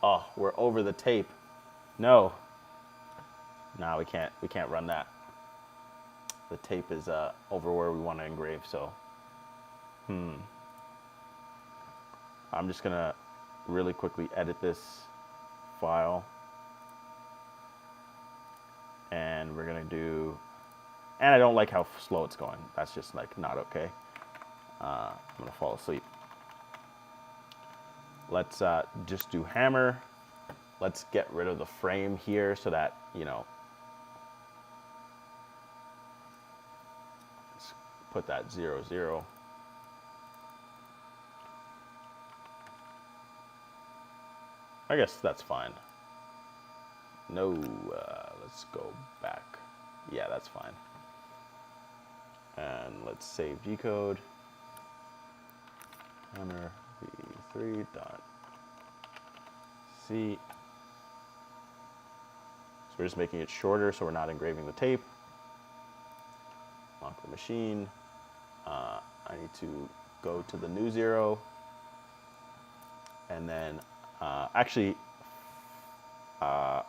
Speaker 1: Oh, we're over the tape. No, we can't run that. The tape is over where we want to engrave, so I'm just gonna really quickly edit this file, and we're gonna do, and I don't like how slow it's going. That's just like not okay. I'm gonna fall asleep. Let's just do hammer. Let's get rid of the frame here so that, let's put that 0, 0. I guess that's fine. No, let's go back. Yeah, that's fine. And let's save G code. Hammer v3 dot C. So we're just making it shorter so we're not engraving the tape. Lock the machine. I need to go to the new 0. And then, actually, I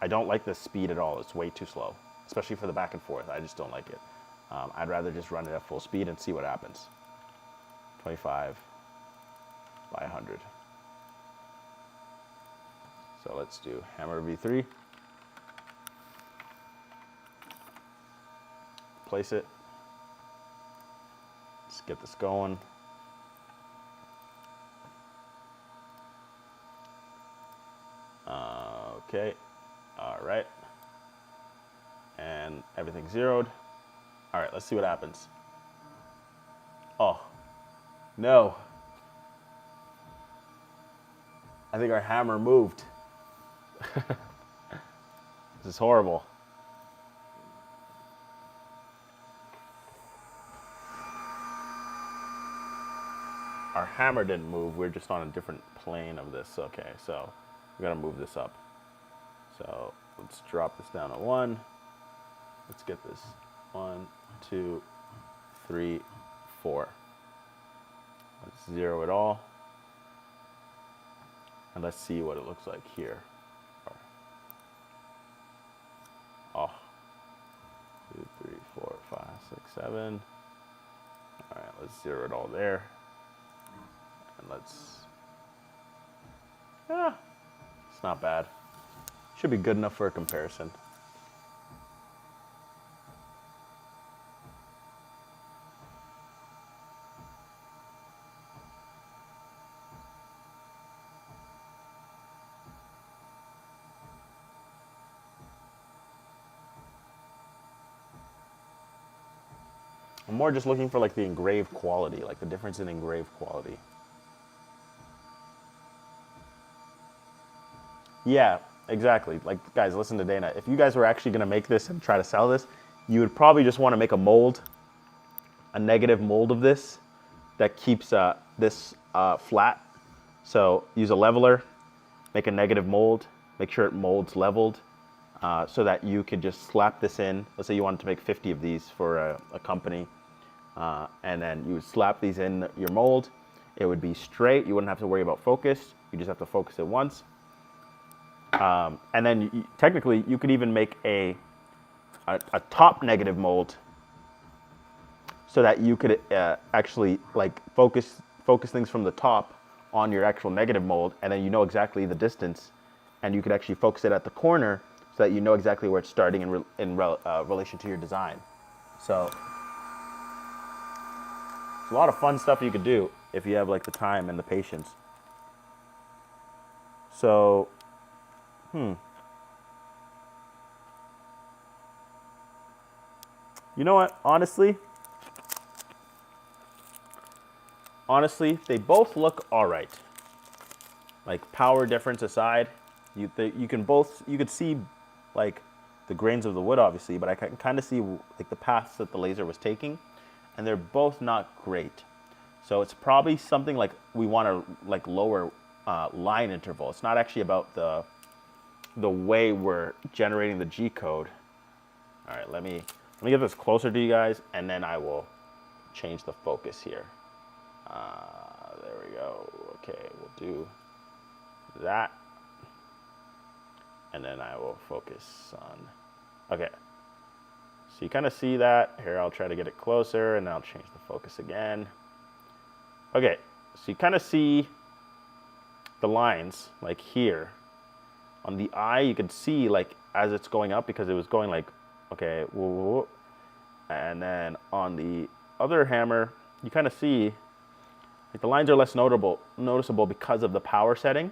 Speaker 1: don't like the speed at all. It's way too slow, especially for the back and forth. I just don't like it. I'd rather just run it at full speed and see what happens. 25 by 100. So let's do hammer v3. Place it. Let's get this going. Okay, all right. And everything's zeroed. All right, let's see what happens. Oh, no. I think our hammer moved. This is horrible. Our hammer didn't move. We're just on a different plane of this. Okay, so we gotta move this up. So let's drop this down to 1. Let's get this 1, 2, 3, 4. Let's zero it all. And let's see what it looks like here. Oh. 2, 3, 4, 5, 6, 7. All right, let's zero it all there. And let's, it's not bad. Should be good enough for a comparison. I'm more just looking for like the engraved quality, like the difference in engraved quality. Yeah, exactly. Like, guys, listen to Dana. If you guys were actually going to make this and try to sell this, you would probably just want to make a mold a negative mold of this that keeps this flat. So use a leveler, make a negative mold, make sure it molds leveled, so that you could just slap this in. Let's say you wanted to make 50 of these for a company, and then you would slap these in your mold. It would be straight. You wouldn't have to worry about focus. You just have to focus it once. And then technically you could even make a top negative mold so that you could actually like focus things from the top on your actual negative mold, and then you know exactly the distance, and you could actually focus it at the corner so that you know exactly where it's starting in relation to your design. So it's a lot of fun stuff you could do if you have like the time and the patience. So, you know what? Honestly, they both look all right. Like power difference aside, you could see like the grains of the wood obviously, but I can kind of see like the paths that the laser was taking, and they're both not great. So it's probably something like we want to like lower line interval. It's not actually about the way we're generating the G code. All right, let me get this closer to you guys, and then I will change the focus here. There we go. Okay, we'll do that, and then I will focus on. Okay, so you kind of see that here. I'll try to get it closer, and I'll change the focus again. Okay, so you kind of see the lines like here on the eye. You can see like as it's going up, because it was going like, okay, whoa, and then on the other hammer you kind of see like the lines are less noticeable because of the power setting.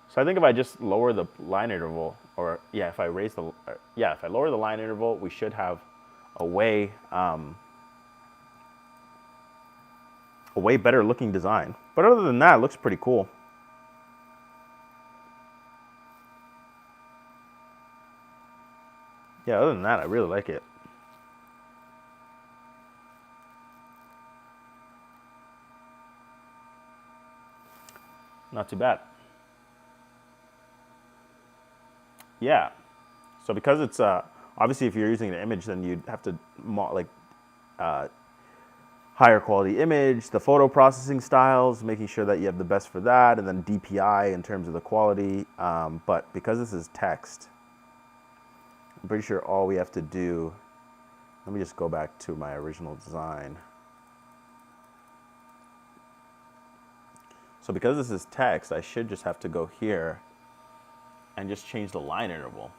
Speaker 1: So I think if I just lower the line interval, or yeah, if I lower the line interval, we should have a way better looking design. But other than that, it looks pretty cool. Yeah, other than that, I really like it. Not too bad. Yeah. So because it's obviously if you're using an image, then you'd have to higher quality image, the photo processing styles, making sure that you have the best for that, and then DPI in terms of the quality. But because this is text, I'm pretty sure all we have to do, let me just go back to my original design. So because this is text, I should just have to go here and just change the line interval.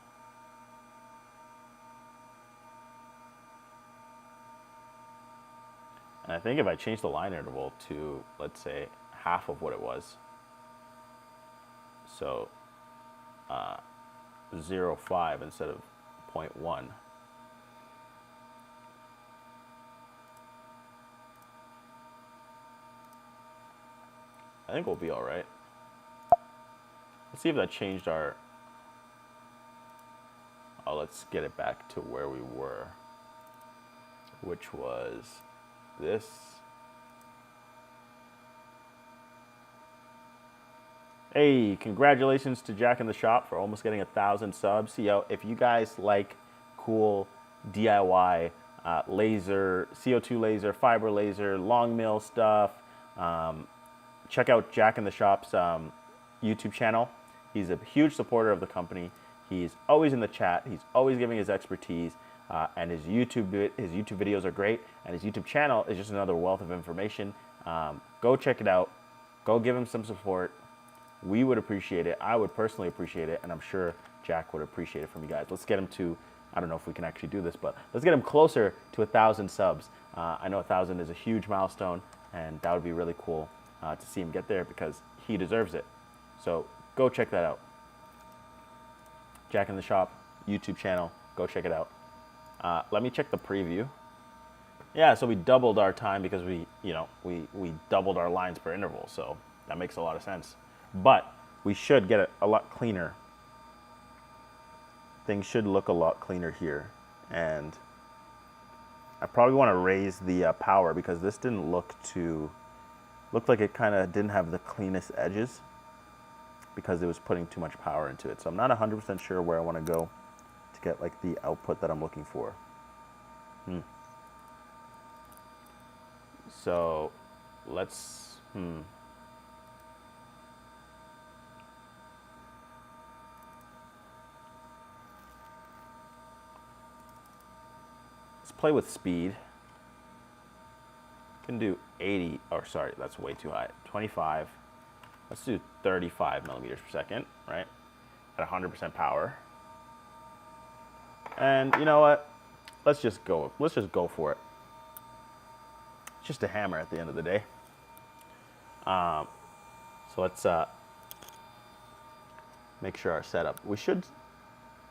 Speaker 1: And I think if I change the line interval to, let's say, half of what it was, so 0.5 instead of 0.1, I think we'll be all right. Let's see if that changed our, let's get it back to where we were, which was this. Hey, congratulations to Jack in the Shop for almost getting 1,000 subs. Yo, if you guys like cool DIY laser, CO2 laser, fiber laser, long mill stuff, check out Jack in the Shop's YouTube channel. He's a huge supporter of the company. He's always in the chat. He's always giving his expertise. And his YouTube videos are great, and his YouTube channel is just another wealth of information. Go check it out. Go give him some support. We would appreciate it. I would personally appreciate it, and I'm sure Jack would appreciate it from you guys. Let's get him to, I don't know if we can actually do this, but let's get him closer to 1,000 subs. I know 1,000 is a huge milestone, and that would be really cool to see him get there, because he deserves it. So go check that out. Jack in the Shop YouTube channel. Go check it out. Let me check the preview. Yeah, so we doubled our time because we doubled our lines per interval, so that makes a lot of sense. But we should get it a lot cleaner. Things should look a lot cleaner here. And I probably want to raise the power because this didn't looked like it kind of didn't have the cleanest edges because it was putting too much power into it. So I'm not 100% sure where I want to go to get like the output that I'm looking for. So let's, let's play with speed. Can do 80, or sorry, that's way too high. 25. Let's do 35 millimeters per second, right? At 100% power. And you know what? Let's just go for it. It's just a hammer at the end of the day. So let's make sure our setup.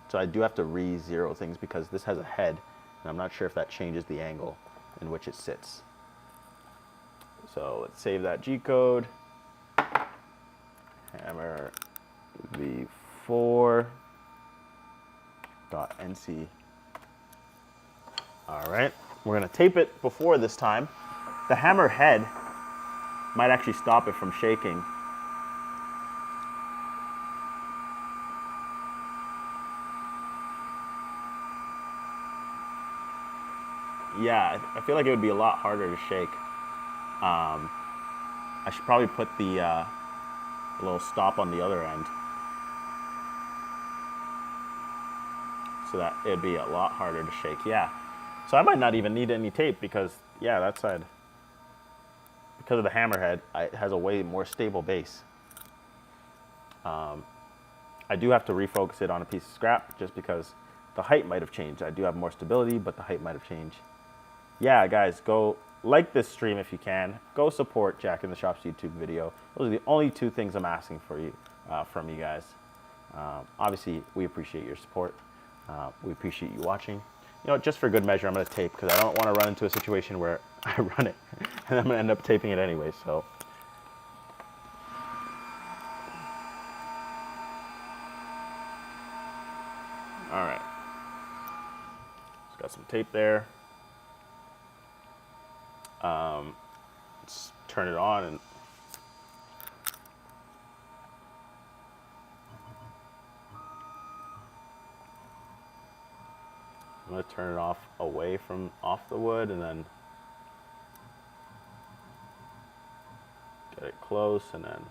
Speaker 1: So I do have to re-zero things because this has a head, and I'm not sure if that changes the angle in which it sits. So let's save that G code. Hammer v4.nc. All right, we're gonna tape it before this time. The hammer head might actually stop it from shaking. Yeah, I feel like it would be a lot harder to shake. I should probably put the little stop on the other end so that it'd be a lot harder to shake. Yeah, so I might not even need any tape because, yeah, that side, because of the hammerhead, it has a way more stable base. I do have to refocus it on a piece of scrap just because the height might have changed. I do have more stability, but the height might have changed. Yeah, guys, go like this stream if you can. Go support Jack in the Shop's YouTube video. Those are the only two things I'm asking for you, from you guys. Obviously, we appreciate your support. We appreciate you watching. You know, just for good measure, I'm going to tape because I don't want to run into a situation where I run it and I'm going to end up taping it anyway. So, all right. Just got some tape there. Let's turn it on and I'm going to turn it off away from off the wood and then get it close and then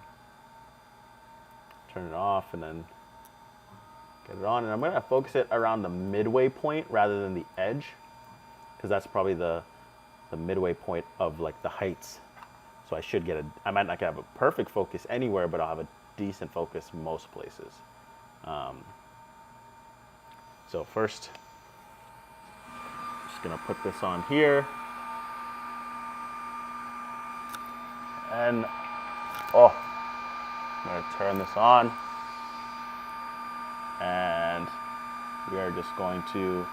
Speaker 1: turn it off and then get it on. And I'm going to focus it around the midway point rather than the edge because that's probably the midway point of like the heights. So I might not have a perfect focus anywhere, but I'll have a decent focus most places. So first, just gonna put this on here. And, I'm gonna turn this on. And we are just going to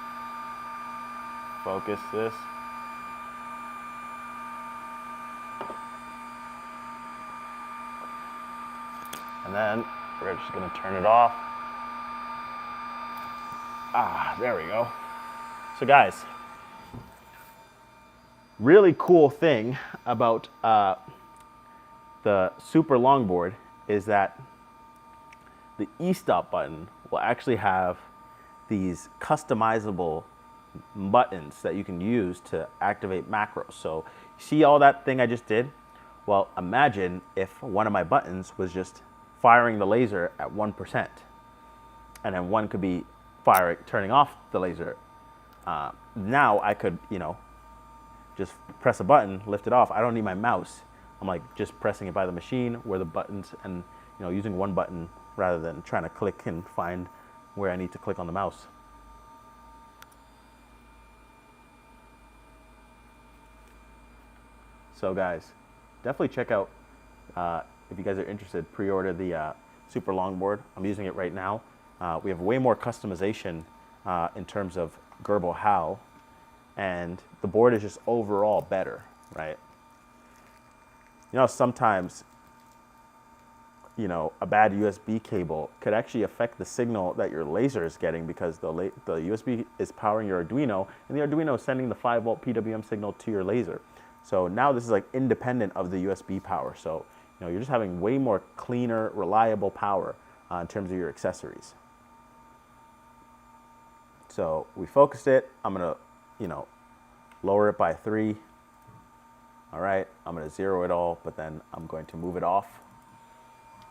Speaker 1: focus this. And then we're just going to turn it off. There we go. So guys, really cool thing about the Super Longboard is that the e-stop button will actually have these customizable buttons that you can use to activate macros. So you see all that thing I just did? Well, imagine if one of my buttons was just firing the laser at 1%, and then one could be turning off the laser. Now I could, just press a button, lift it off. I don't need my mouse. I'm like just pressing it by the machine where the buttons and, using one button rather than trying to click and find where I need to click on the mouse. So guys, definitely check out, if you guys are interested, pre-order the Super Longboard. I'm using it right now. We have way more customization in terms of Gerbil How, and the board is just overall better, right? Sometimes, you know, a bad USB cable could actually affect the signal that your laser is getting, because the USB is powering your Arduino, and the Arduino is sending the 5-volt PWM signal to your laser. So now this is like independent of the USB power. So, you know, you're just having way more cleaner, reliable power in terms of your accessories. So we focused it. I'm gonna, you know, lower it by 3. All right, I'm gonna 0 it all, but then I'm going to move it off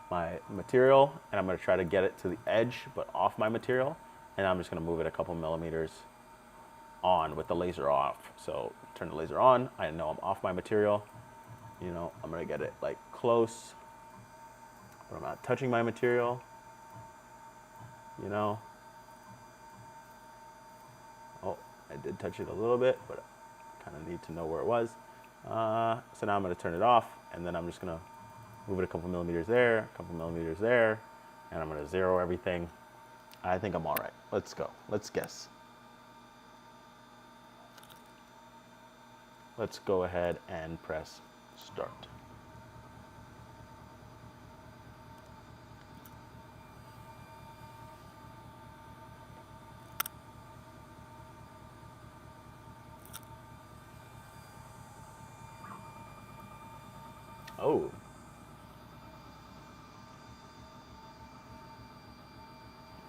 Speaker 1: my material, and I'm gonna try to get it to the edge, but off my material, and I'm just gonna move it a couple millimeters on with the laser off. So turn the laser on, I know I'm off my material. You know, I'm gonna get it like close, but I'm not touching my material, you know. Oh, I did touch it a little bit, but I kind of need to know where it was. So now I'm gonna turn it off, and then I'm just gonna move it a couple millimeters there, a couple millimeters there, and I'm gonna 0 everything. I think I'm all right. Let's go, let's guess. Let's go ahead and press start. Oh.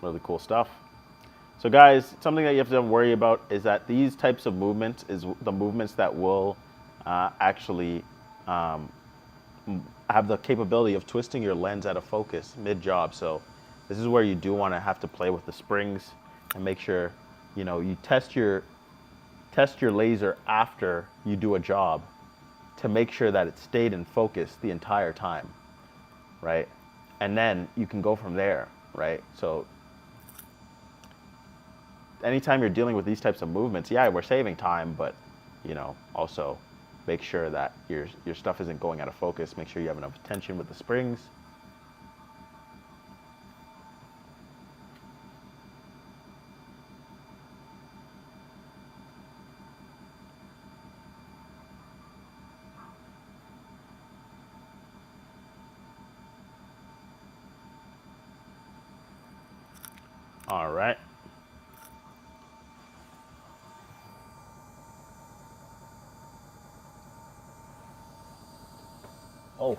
Speaker 1: Really cool stuff. So guys, something that you have to worry about is that these types of movements is the movements that will actually have the capability of twisting your lens out of focus mid-job. So this is where you do want to have to play with the springs and make sure, you know, you test your laser after you do a job to make sure that it stayed in focus the entire time, right? And then you can go from there, right? So anytime you're dealing with these types of movements, yeah, we're saving time, but, you know, also make sure that your stuff isn't going out of focus. Make sure you have enough tension with the springs. All right. Oh,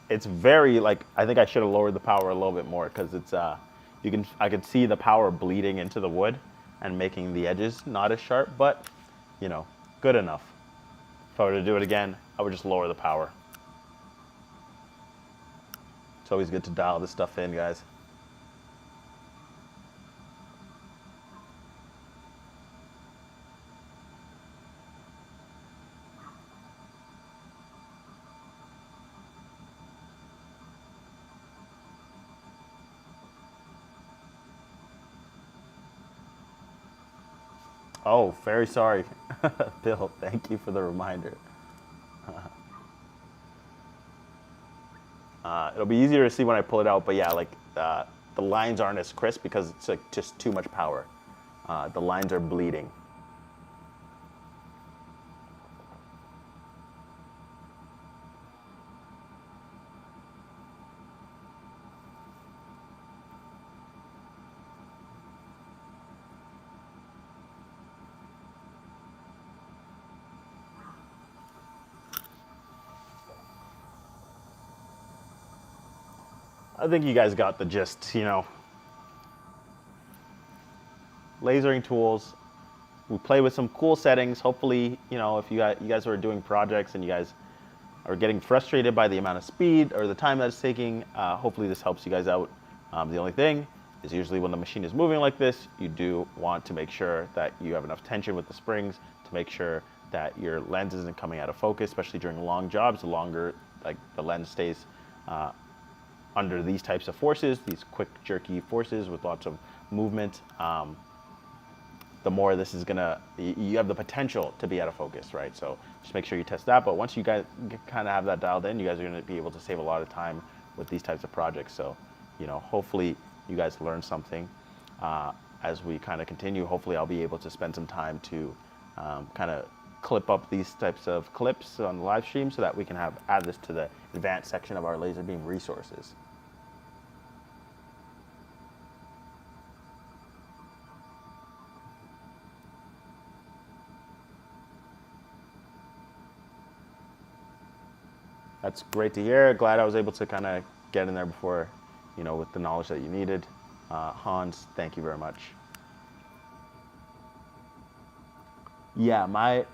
Speaker 1: it's very, like, I think I should have lowered the power a little bit more, because it's I could see the power bleeding into the wood and making the edges not as sharp, but, you know, good enough. If I were to do it again, I would just lower the power. It's always good to dial this stuff in, guys. Oh, very sorry. Bill, thank you for the reminder. It'll be easier to see when I pull it out, but yeah, like the lines aren't as crisp because it's like just too much power. The lines are bleeding. I think you guys got the gist, you know. Lasering tools. We play with some cool settings. Hopefully, you know, if you guys are doing projects and you guys are getting frustrated by the amount of speed or the time that it's taking, hopefully this helps you guys out. The only thing is usually when the machine is moving like this, you do want to make sure that you have enough tension with the springs to make sure that your lens isn't coming out of focus, especially during long jobs. The longer like the lens stays under these types of forces, these quick jerky forces with lots of movement, the more this is gonna, you have the potential to be out of focus, right? So just make sure you test that. But once you guys kind of have that dialed in, you guys are gonna be able to save a lot of time with these types of projects. So, you know, hopefully you guys learn something as we kind of continue. Hopefully I'll be able to spend some time to kind of clip up these types of clips on the live stream so that we can add this to the advanced section of our LaserBeam resources. That's great to hear. Glad I was able to kind of get in there before, you know, with the knowledge that you needed. Hans, thank you very much. Yeah, my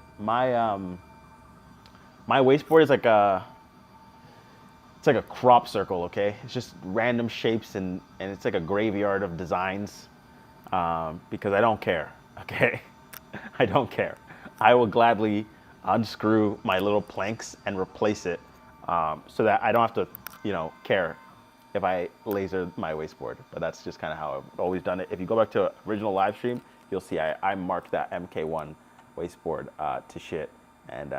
Speaker 1: wasteboard is like it's like a crop circle. Okay, it's just random shapes and it's like a graveyard of designs. Because I don't care. Okay, I don't care. I will gladly unscrew my little planks and replace it, so that I don't have to, you know, care if I laser my wasteboard. But that's just kind of how I've always done it. If you go back to original live stream, you'll see I marked that MK1 wasteboard to shit, and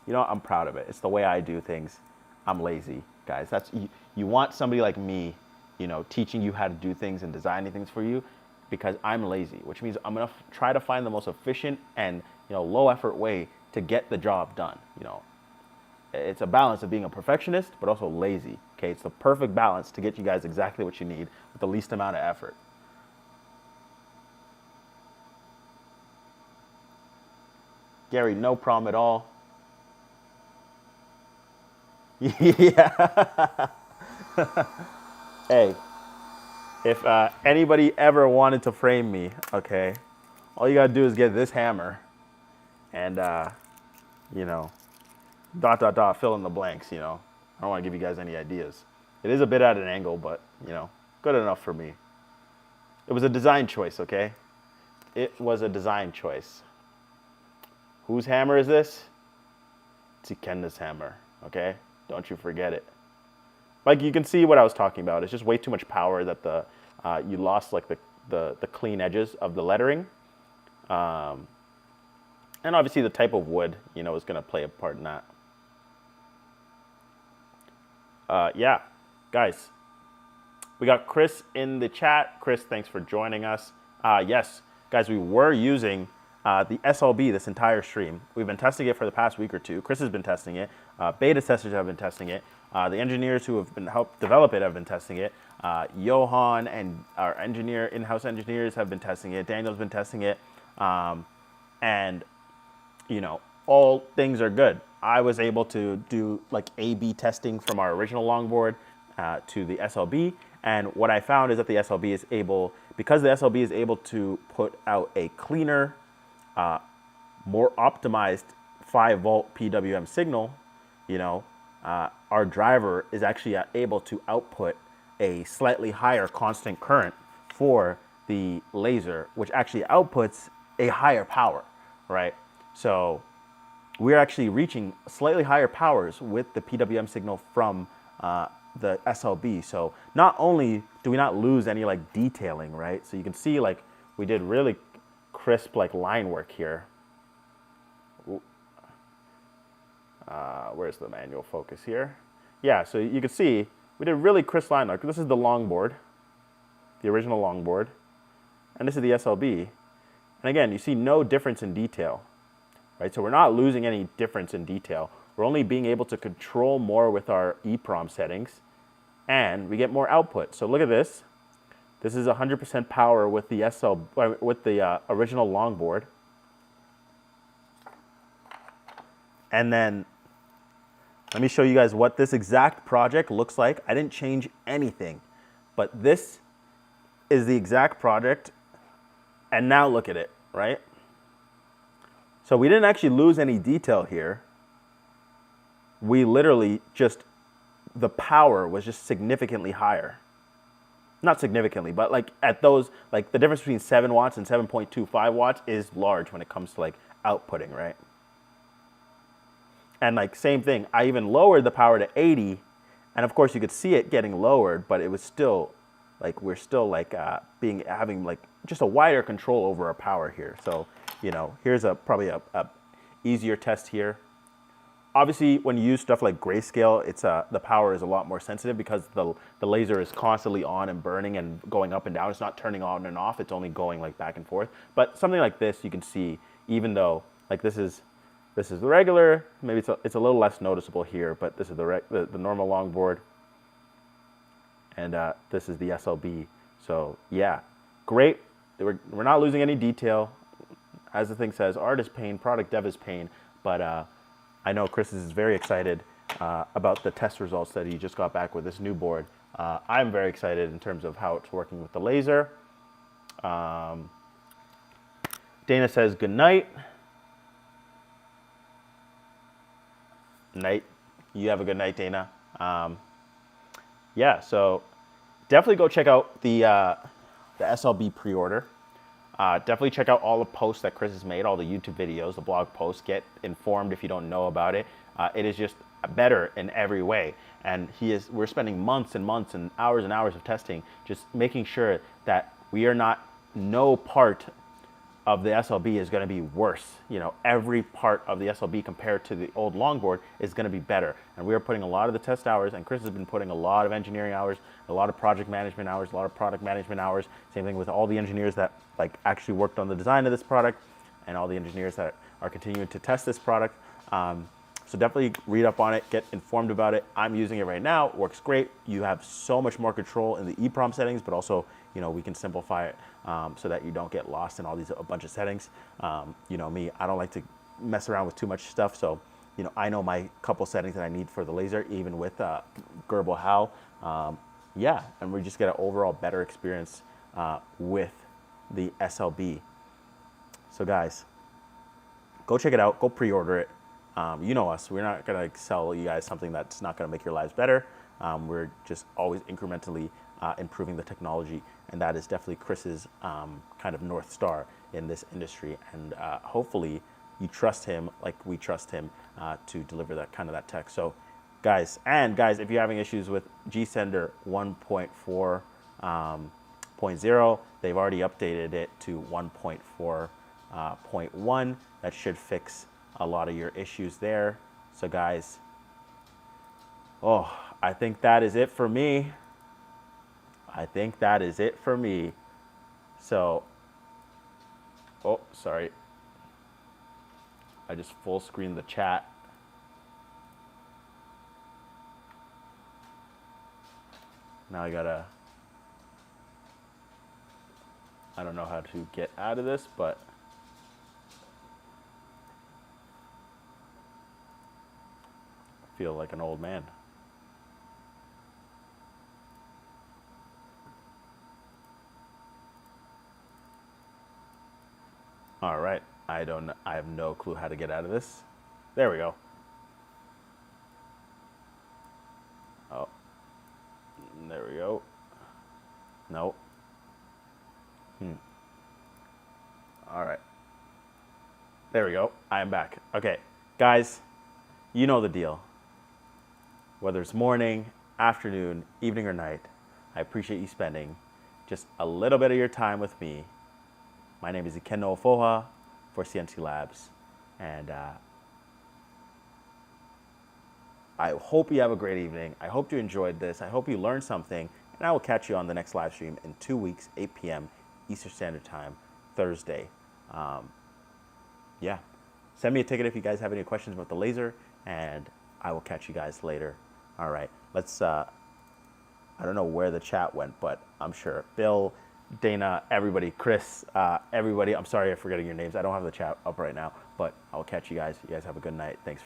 Speaker 1: you know, I'm proud of it. It's the way I do things. I'm lazy, guys. That's you want somebody like me, you know, teaching you how to do things and designing things for you, because I'm lazy, which means I'm gonna try to find the most efficient and, you know, low effort way to get the job done. You know, it's a balance of being a perfectionist but also lazy. Okay, it's the perfect balance to get you guys exactly what you need with the least amount of effort. Gary, no problem at all. Yeah. Hey, if anybody ever wanted to frame me, okay, all you gotta do is get this hammer and, you know, dot, dot, dot, fill in the blanks, you know. I don't wanna give you guys any ideas. It is a bit at an angle, but, you know, good enough for me. It was a design choice, okay? It was a design choice. Whose hammer is this? It's Ikenna's hammer, okay? Don't you forget it. Like, you can see what I was talking about. It's just way too much power that you lost like the clean edges of the lettering. And obviously the type of wood, you know, is gonna play a part in that. Yeah, guys, we got Chris in the chat. Chris, thanks for joining us. Yes, guys, we were using the SLB this entire stream. We've been testing it for the past week or two. Chris has been testing it. Beta testers have been testing it. The engineers who have been helped develop it have been testing it. Johan and our in-house engineers have been testing it. Daniel's been testing it. And, you know, all things are good. I was able to do like A/B testing from our original longboard to the SLB. And what I found is that the SLB is able, because the SLB is able to put out a cleaner, more optimized 5-volt PWM signal, you know, our driver is actually able to output a slightly higher constant current for the laser, which actually outputs a higher power, right? So we're actually reaching slightly higher powers with the PWM signal from the SLB. So not only do we not lose any like detailing, right? So you can see like we did really crisp like line work here. Where's the manual focus here? Yeah, so you can see we did really crisp line work. This is the longboard, the original longboard, and this is the SLB. And again, you see no difference in detail, right? So we're not losing any difference in detail. We're only being able to control more with our EEPROM settings, and we get more output. So look at this. This is 100% power with the original longboard. And then let me show you guys what this exact project looks like. I didn't change anything, but this is the exact project. And now look at it, right? So we didn't actually lose any detail here. We literally just, the power was just significantly higher. Not significantly, but like at those, like the difference between 7 watts and 7.25 watts is large when it comes to like outputting, right? And like same thing, I even lowered the power to 80, and of course you could see it getting lowered, but it was still like, we're still like having like just a wider control over our power here. So, you know, here's probably a easier test here. Obviously, when you use stuff like grayscale, it's the power is a lot more sensitive because the laser is constantly on and burning and going up and down. It's not turning on and off. It's only going like back and forth. But something like this, you can see, even though like this is the regular, maybe it's a little less noticeable here, but this is the normal longboard, and this is the SLB. So yeah, great. We're not losing any detail. As the thing says, art is pain, product dev is pain, but I know Chris is very excited about the test results that he just got back with this new board. I'm very excited in terms of how it's working with the laser. Dana says good night. Night. You have a good night, Dana. Yeah, so definitely go check out the SLB pre-order. Definitely check out all the posts that Chris has made, all the YouTube videos, the blog posts. Get informed if you don't know about it. It is just better in every way. And we're spending months and months and hours of testing, just making sure that we are not, no part of the SLB is going to be worse. You know, every part of the SLB compared to the old longboard is going to be better. And we are putting a lot of the test hours, and Chris has been putting a lot of engineering hours, a lot of project management hours, a lot of product management hours. Same thing with all the engineers that like actually worked on the design of this product, and all the engineers that are continuing to test this product. So definitely read up on it, get informed about it. I'm using it right now, it works great. You have so much more control in the EEPROM settings, but also, you know, we can simplify it so that you don't get lost in all these a bunch of settings. You know me, I don't like to mess around with too much stuff, so you know, I know my couple settings that I need for the laser, even with Gerbil HAL. Yeah, and we just get an overall better experience with the SLB. So guys, go check it out, go pre-order it. You know us, we're not gonna sell you guys something that's not gonna make your lives better. We're just always incrementally improving the technology, and that is definitely Chris's kind of North Star in this industry. And hopefully you trust him like we trust him to deliver that kind of that tech. So guys, if you're having issues with G-Sender 1.4.0, they've already updated it to 1.4.1. That should fix a lot of your issues there. So guys, oh, I think that is it for me. So, oh, sorry. I just full screened the chat. Now I don't know how to get out of this, but I feel like an old man. All right, I have no clue how to get out of this. There we go. Oh, there we go. Nope. All right. There we go. I am back. Okay, guys, you know the deal. Whether it's morning, afternoon, evening, or night, I appreciate you spending just a little bit of your time with me. My name is Ikenna Ofoha for CNC Labs, and I hope you have a great evening. I hope you enjoyed this. I hope you learned something, and I will catch you on the next live stream in 2 weeks, 8 p.m. Eastern Standard Time, Thursday. Yeah, send me a ticket if you guys have any questions about the laser, and I will catch you guys later. All right, let's, I don't know where the chat went, but I'm sure Bill, Dana, everybody, Chris, everybody, I'm sorry I'm forgetting your names. I don't have the chat up right now, but I'll catch you guys. You guys have a good night. Thanks.